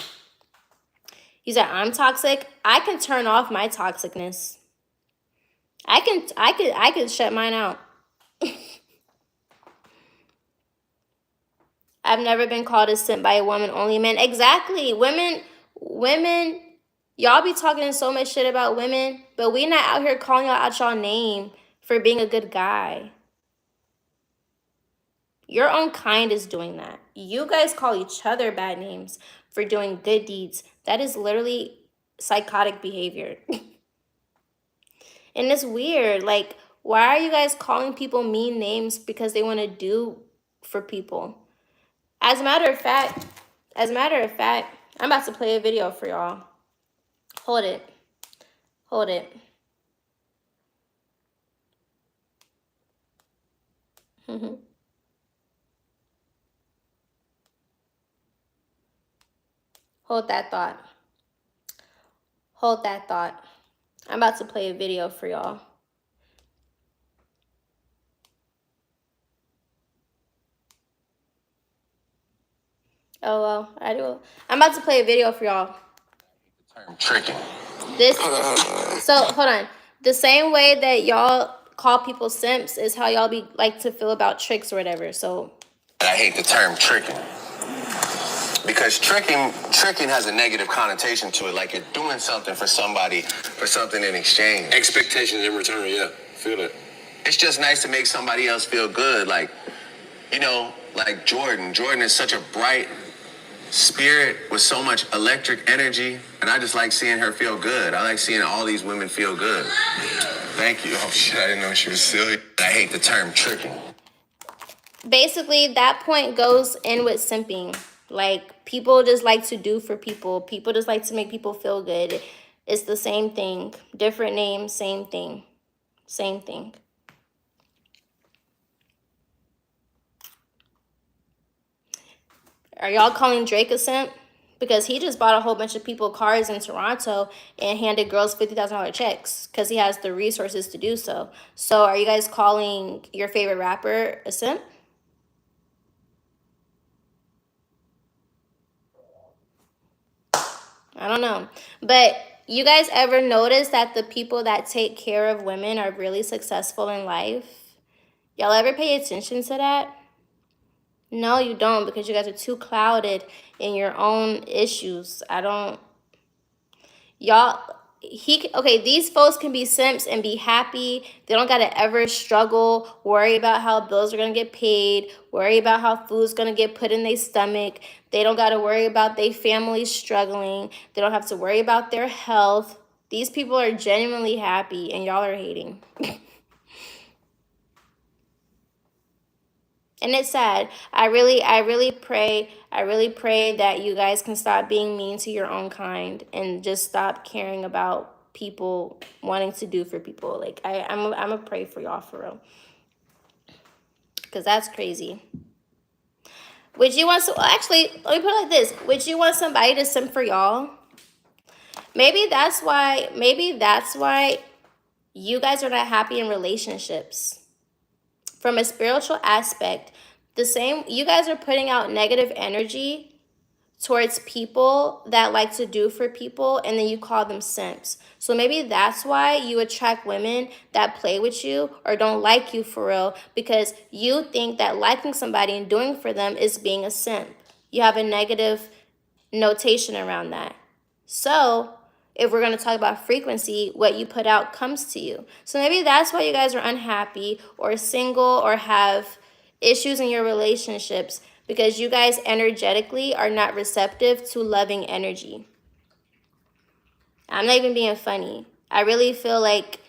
A: You said I'm toxic. I can turn off my toxicness. I could shut mine out. I've never been called a simp by a woman, only men. Exactly. Women, y'all be talking so much shit about women, but we not out here calling y'all out y'all name for being a good guy. Your own kind is doing that. You guys call each other bad names for doing good deeds. That is literally psychotic behavior. And it's weird. Like, why are you guys calling people mean names because they want to do for people? As a matter of fact, I'm about to play a video for y'all. Hold it. Hold it. Hold that thought. Hold that thought. I'm about to play a video for y'all. Oh, well, I'm about to play a video for y'all. Tricking. So, hold on. The same way that y'all call people simps is how y'all be like to feel about tricks or whatever. So,
B: I hate the term tricking. Because tricking has a negative connotation to it, like you're doing something for somebody, for something in exchange.
C: Expectations in return, yeah. Feel it.
B: It's just nice to make somebody else feel good. Like, like Jordan. Jordan is such a bright spirit with so much electric energy, and I just like seeing her feel good. I like seeing all these women feel good. Thank you. Oh, shit, I didn't know she was silly. I hate the term tricking.
A: basically, that point goes in with simping. Like, people just like to do for people. People just like to make people feel good. It's the same thing. Different name, same thing. Same thing. Are y'all calling Drake a simp? Because he just bought a whole bunch of people cars in Toronto and handed girls $50,000 checks because he has the resources to do so. So are you guys calling your favorite rapper a simp? I don't know. But you guys ever notice that the people that take care of women are really successful in life? Y'all ever pay attention to that? No, you don't, because you guys are too clouded in your own issues. I don't. Y'all, okay, these folks can be simps and be happy. They don't gotta ever struggle, worry about how bills are gonna get paid, worry about how food's gonna get put in their stomach. They don't gotta worry about their family struggling. They don't have to worry about their health. These people are genuinely happy and y'all are hating. And it's sad. I really pray that you guys can stop being mean to your own kind and just stop caring about people wanting to do for people. Like I'm a pray for y'all for real, because that's crazy. Would you want actually, let me put it like this: would you want somebody to simp for y'all? Maybe that's why you guys are not happy in relationships. From a spiritual aspect, the same, you guys are putting out negative energy towards people that like to do for people, and then you call them simps. So maybe that's why you attract women that play with you or don't like you for real, because you think that liking somebody and doing for them is being a simp. You have a negative notation around that. So if we're going to talk about frequency, what you put out comes to you. So maybe that's why you guys are unhappy or single or have issues in your relationships, because you guys energetically are not receptive to loving energy. I'm not even being funny. I really feel like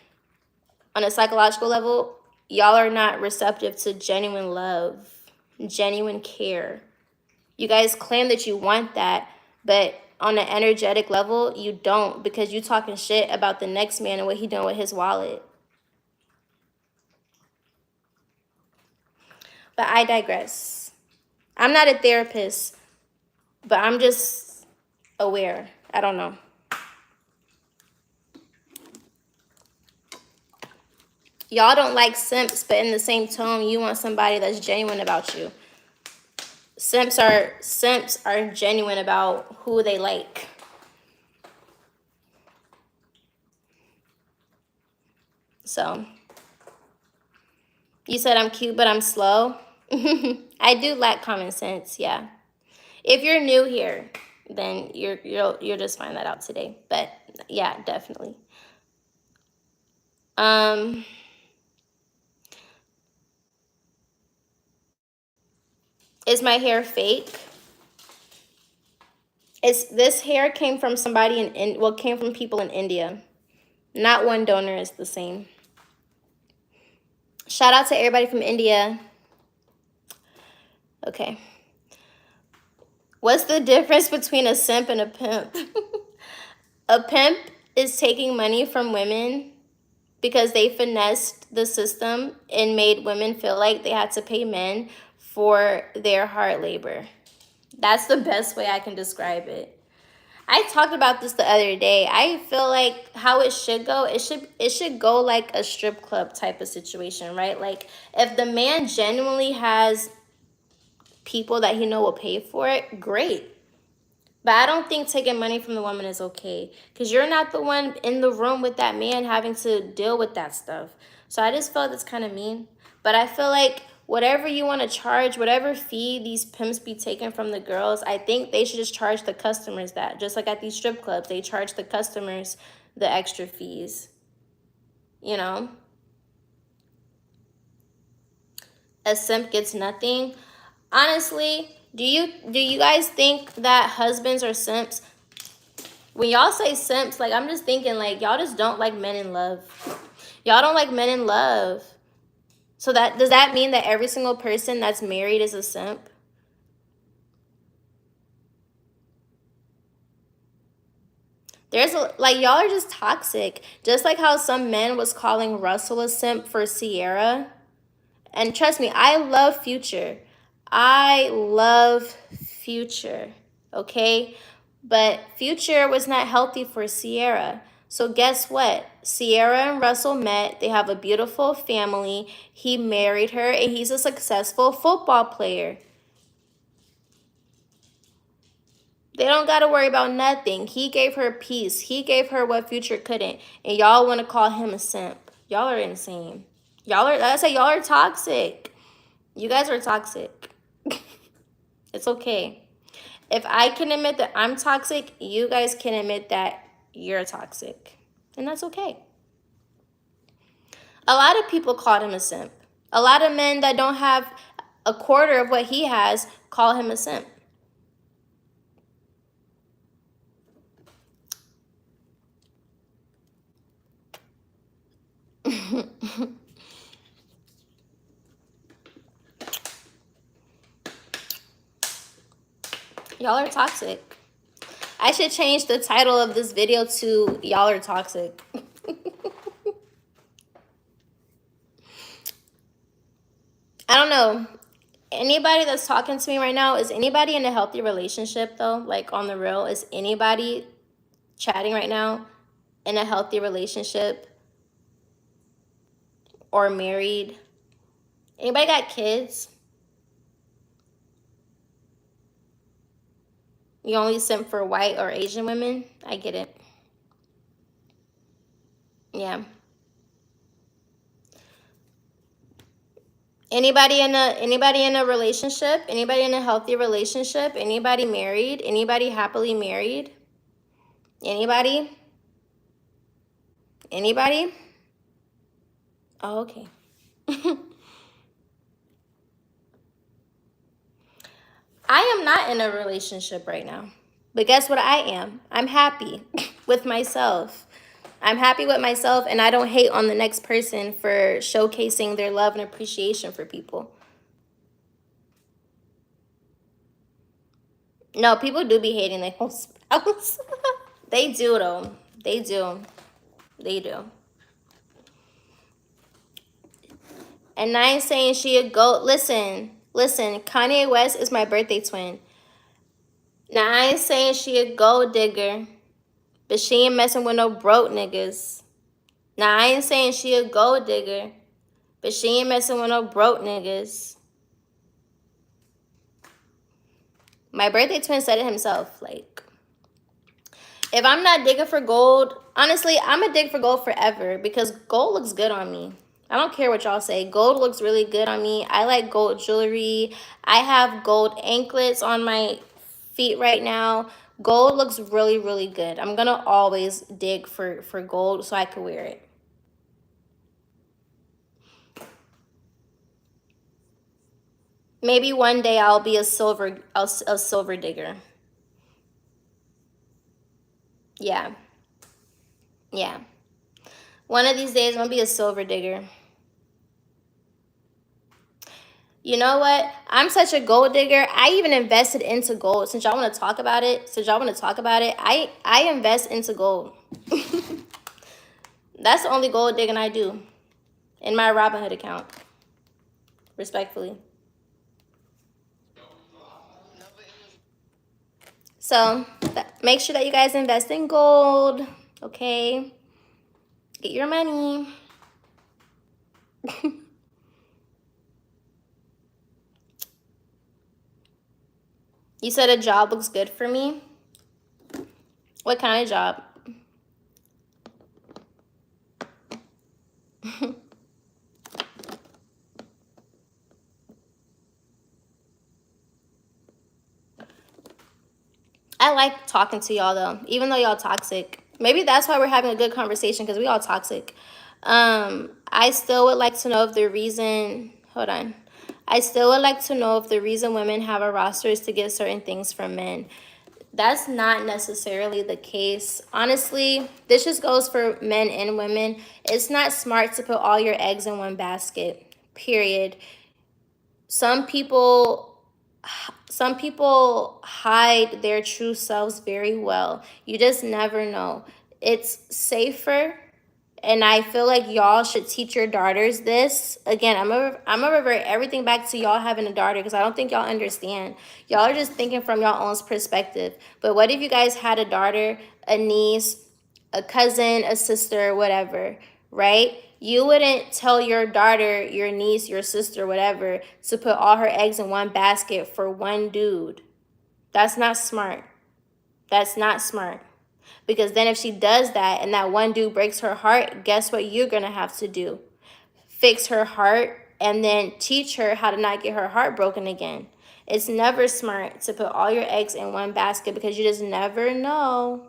A: on a psychological level, y'all are not receptive to genuine love, genuine care. You guys claim that you want that, but on an energetic level, you don't, because you talking shit about the next man and what he doing with his wallet. But I digress. I'm not a therapist, but I'm just aware. I don't know. Y'all don't like simps, but in the same tone, you want somebody that's genuine about you. Simps are genuine about who they like. So, you said I'm cute, but I'm slow. I do lack common sense, yeah. If you're new here, then you'll just find that out today. But yeah, definitely. Is my hair fake? This hair came from somebody came from people in India. Not one donor is the same. Shout out to everybody from India. Okay. What's the difference between a simp and a pimp? A pimp is taking money from women because they finessed the system and made women feel like they had to pay men for their hard labor. That's the best way I can describe it. I talked about this the other day. I feel like how it should go, it should go like a strip club type of situation, right? Like if the man genuinely has people that he know will pay for it, great. But I don't think taking money from the woman is okay, because you're not the one in the room with that man having to deal with that stuff. So I just felt it's kind of mean. But I feel like whatever you want to charge, whatever fee these pimps be taking from the girls, I think they should just charge the customers that. Just like at these strip clubs, they charge the customers the extra fees. You know? A simp gets nothing. Honestly, do you guys think that husbands are simps? When y'all say simps, like I'm just thinking like y'all just don't like men in love. Y'all don't like men in love. So does that mean that every single person that's married is a simp? Like y'all are just toxic. Just like how some men was calling Russell a simp for Sierra. And trust me, I love Future. I love Future. Okay? But Future was not healthy for Sierra. So guess what? Sierra and Russell met. They have a beautiful family. He married her, and he's a successful football player. They don't got to worry about nothing. He gave her peace. He gave her what Future couldn't. And y'all want to call him a simp. Y'all are insane. Y'all are, like I said, y'all are toxic. You guys are toxic. It's okay. If I can admit that I'm toxic, you guys can admit that you're toxic. And that's okay. A lot of people called him a simp. A lot of men that don't have a quarter of what he has call him a simp. Y'all are toxic. I should change the title of this video to Y'all are toxic. I don't know. Anybody that's talking to me right now, is anybody in a healthy relationship though? Like on the real, is anybody chatting right now in a healthy relationship or married? Anybody got kids? You only simp for white or Asian women? I get it. Yeah. Anybody in a relationship? Anybody in a healthy relationship? Anybody married? Anybody happily married? Anybody? Anybody? Oh, okay. I am not in a relationship right now. But guess what I am? I'm happy with myself. I'm happy with myself, and I don't hate on the next person for showcasing their love and appreciation for people. No, people do be hating their whole spouse. They do, though. They do. They do. And I ain't saying she a goat. Listen, Kanye West is my birthday twin. Now, I ain't saying she a gold digger, but she ain't messing with no broke niggas. Now, I ain't saying she a gold digger, but she ain't messing with no broke niggas. My birthday twin said it himself. Like, if I'm not digging for gold, honestly, I'm a dig for gold forever because gold looks good on me. I don't care what y'all say. Gold looks really good on me. I like gold jewelry. I have gold anklets on my feet right now. Gold looks really, really good. I'm going to always dig for gold so I can wear it. Maybe one day I'll be a silver digger. Yeah. Yeah. One of these days I'm going to be a silver digger. You know what? I'm such a gold digger. I even invested into gold. Since y'all want to talk about it, I invest into gold. That's the only gold digging I do in my Robinhood account. Respectfully. So make sure that you guys invest in gold. Okay? Get your money. You said a job looks good for me? What kind of job? I like talking to y'all though, even though y'all toxic. Maybe that's why we're having a good conversation, because we all toxic. I still would like to know if the reason, hold on. I still would like to know if the reason women have a roster is to get certain things from men. That's not necessarily the case. Honestly, this just goes for men and women. It's not smart to put all your eggs in one basket, period. Some people hide their true selves very well. You just never know. It's safer, and I feel like y'all should teach your daughters this. Again, I'm gonna revert everything back to y'all having a daughter, because I don't think y'all understand. Y'all are just thinking from y'all own perspective. But what if you guys had a daughter, a niece, a cousin, a sister, whatever, right? You wouldn't tell your daughter, your niece, your sister, whatever, to put all her eggs in one basket for one dude. That's not smart. That's not smart. Because then if she does that and that one dude breaks her heart, guess what you're going to have to do? Fix her heart and then teach her how to not get her heart broken again. It's never smart to put all your eggs in one basket because you just never know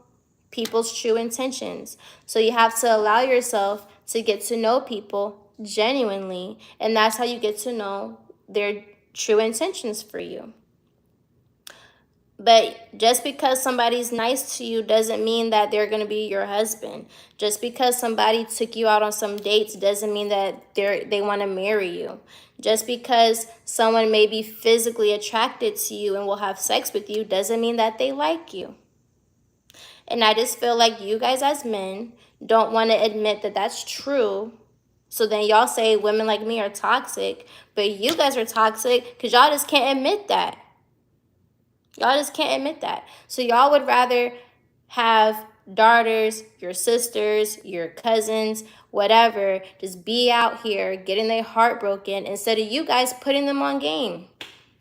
A: people's true intentions. So you have to allow yourself to get to know people genuinely, and that's how you get to know their true intentions for you. But just because somebody's nice to you doesn't mean that they're going to be your husband. Just because somebody took you out on some dates doesn't mean that they want to marry you. Just because someone may be physically attracted to you and will have sex with you doesn't mean that they like you. And I just feel like you guys as men don't want to admit that that's true. So then y'all say women like me are toxic, but you guys are toxic because y'all just can't admit that. Y'all just can't admit that. So y'all would rather have daughters, your sisters, your cousins, whatever, just be out here getting their heart broken instead of you guys putting them on game.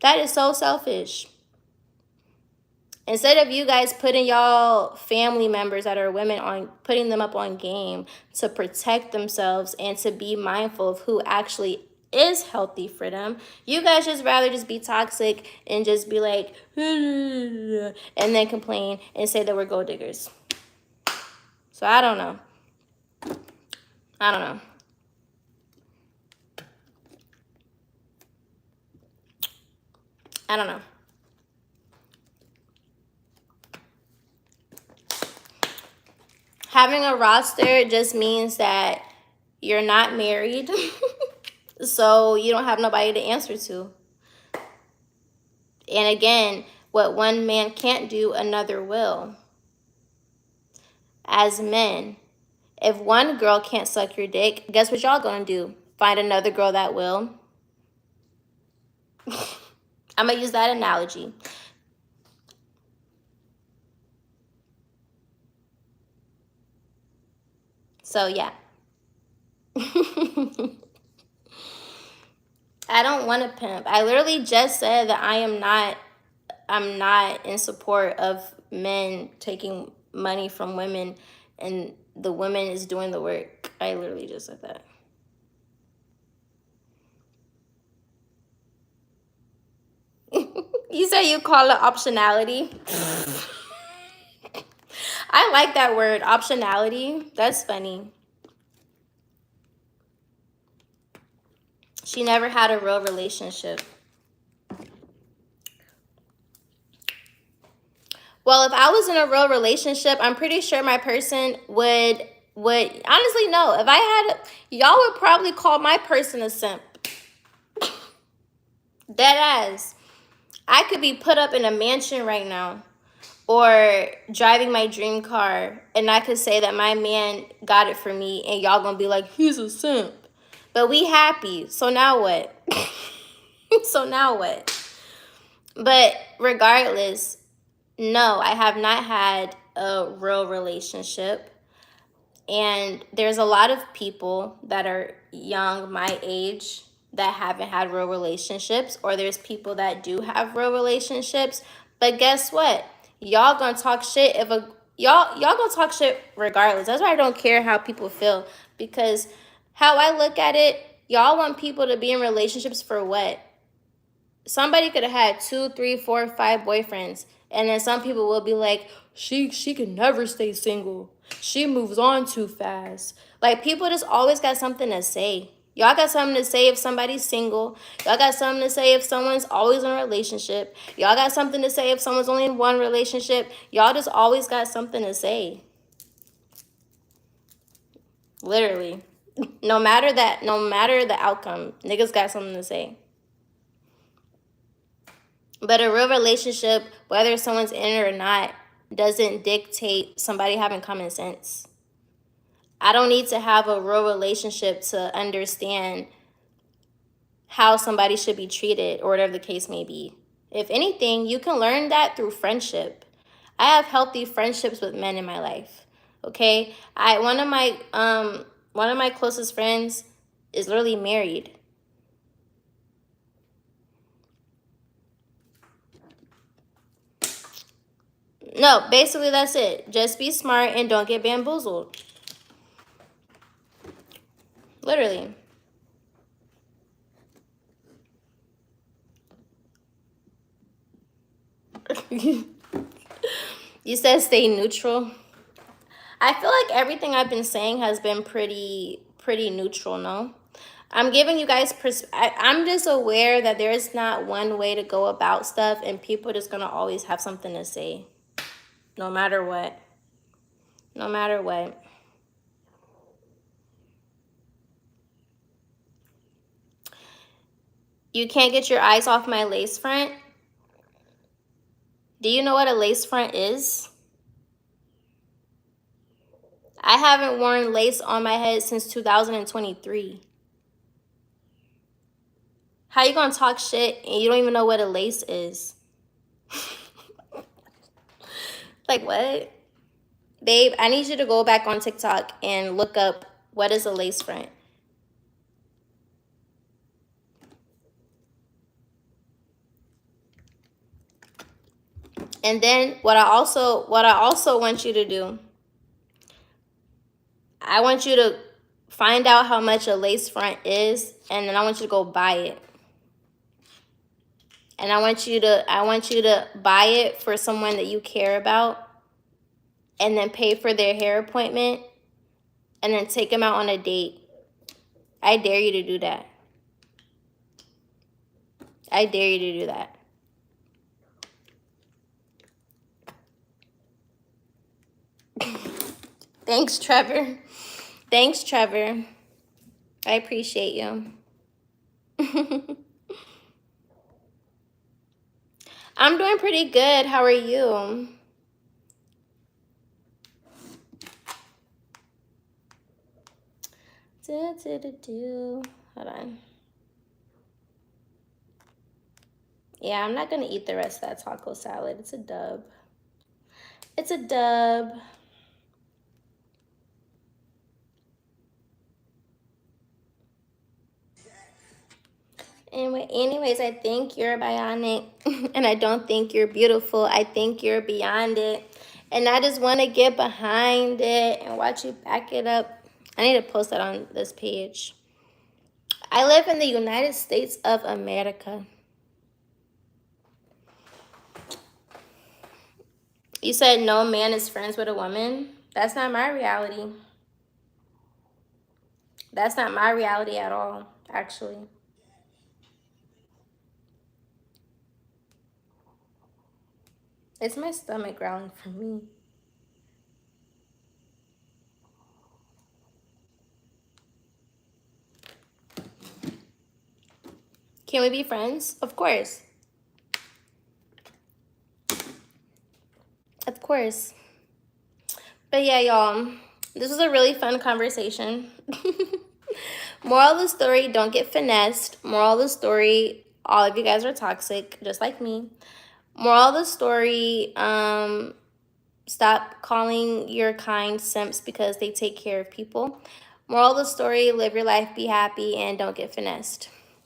A: That is so selfish. Instead of you guys putting y'all family members that are women on, putting them up on game to protect themselves and to be mindful of who actually is healthy for them, you guys just rather just be toxic and just be like, and then complain and say that we're gold diggers. So I don't know. I don't know. I don't know. Having a roster just means that you're not married, so you don't have nobody to answer to. And again, what one man can't do, another will. As men, if one girl can't suck your dick, guess what y'all gonna do? Find another girl that will. I'm gonna use that analogy. So yeah. I don't want to pimp. I literally just said that I'm not in support of men taking money from women and the woman is doing the work. I literally just said that. You said you call it optionality. I like that word, optionality. That's funny. She never had a real relationship. Well, if I was in a real relationship, I'm pretty sure my person would honestly no. If I had, y'all would probably call my person a simp. Dead ass. I could be put up in a mansion right now or driving my dream car, and I could say that my man got it for me, and y'all gonna be like, he's a simp. But we happy. So now what? So now what? But regardless, no, I have not had a real relationship. And there's a lot of people that are young, my age, that haven't had real relationships, or there's people that do have real relationships. But guess what? Y'all gonna talk shit if a y'all gonna talk shit regardless. That's why I don't care how people feel, because how I look at it, y'all want people to be in relationships for what? Somebody could have had 2, 3, 4, 5 boyfriends, and then some people will be like, she can never stay single. She moves on too fast. Like, people just always got something to say. Y'all got something to say if somebody's single. Y'all got something to say if someone's always in a relationship. Y'all got something to say if someone's only in one relationship. Y'all just always got something to say. Literally. No matter the outcome, niggas got something to say. But a real relationship, whether someone's in it or not, doesn't dictate somebody having common sense. I don't need to have a real relationship to understand how somebody should be treated or whatever the case may be. If anything, you can learn that through friendship. I have healthy friendships with men in my life. Okay? One of my closest friends is literally married. No, basically that's it. Just be smart and don't get bamboozled. Literally. You said stay neutral. I feel like everything I've been saying has been pretty neutral, no? I'm giving you guys I'm just aware that there's not one way to go about stuff, and people are just gonna always have something to say. No matter what. No matter what. You can't get your eyes off my lace front. Do you know what a lace front is? I haven't worn lace on my head since 2023. How you gonna talk shit and you don't even know what a lace is? Like, what? Babe, I need you to go back on TikTok and look up what is a lace front. And then what I also want you to do, I want you to find out how much a lace front is, and then I want you to go buy it. And I want you to buy it for someone that you care about, and then pay for their hair appointment, and then take them out on a date. I dare you to do that. I dare you to do that. Thanks, Trevor. Thanks, Trevor. I appreciate you. I'm doing pretty good. How are you? Hold on. Yeah, I'm not going to eat the rest of that taco salad. It's a dub. It's a dub. Anyways, I think you're bionic, and I don't think you're beautiful. I think you're beyond it, and I just want to get behind it and watch you back it up. I need to post that on this page. I live in the United States of America. You said no man is friends with a woman. That's not my reality. That's not my reality at all, actually. It's my stomach growling for me. Can we be friends? Of course. Of course. But yeah, y'all, this was a really fun conversation. Moral of the story, don't get finessed. Moral of the story, all of you guys are toxic, just like me. Moral of the story, stop calling your kind simps because they take care of people. Moral of the story, live your life, be happy, and don't get finessed.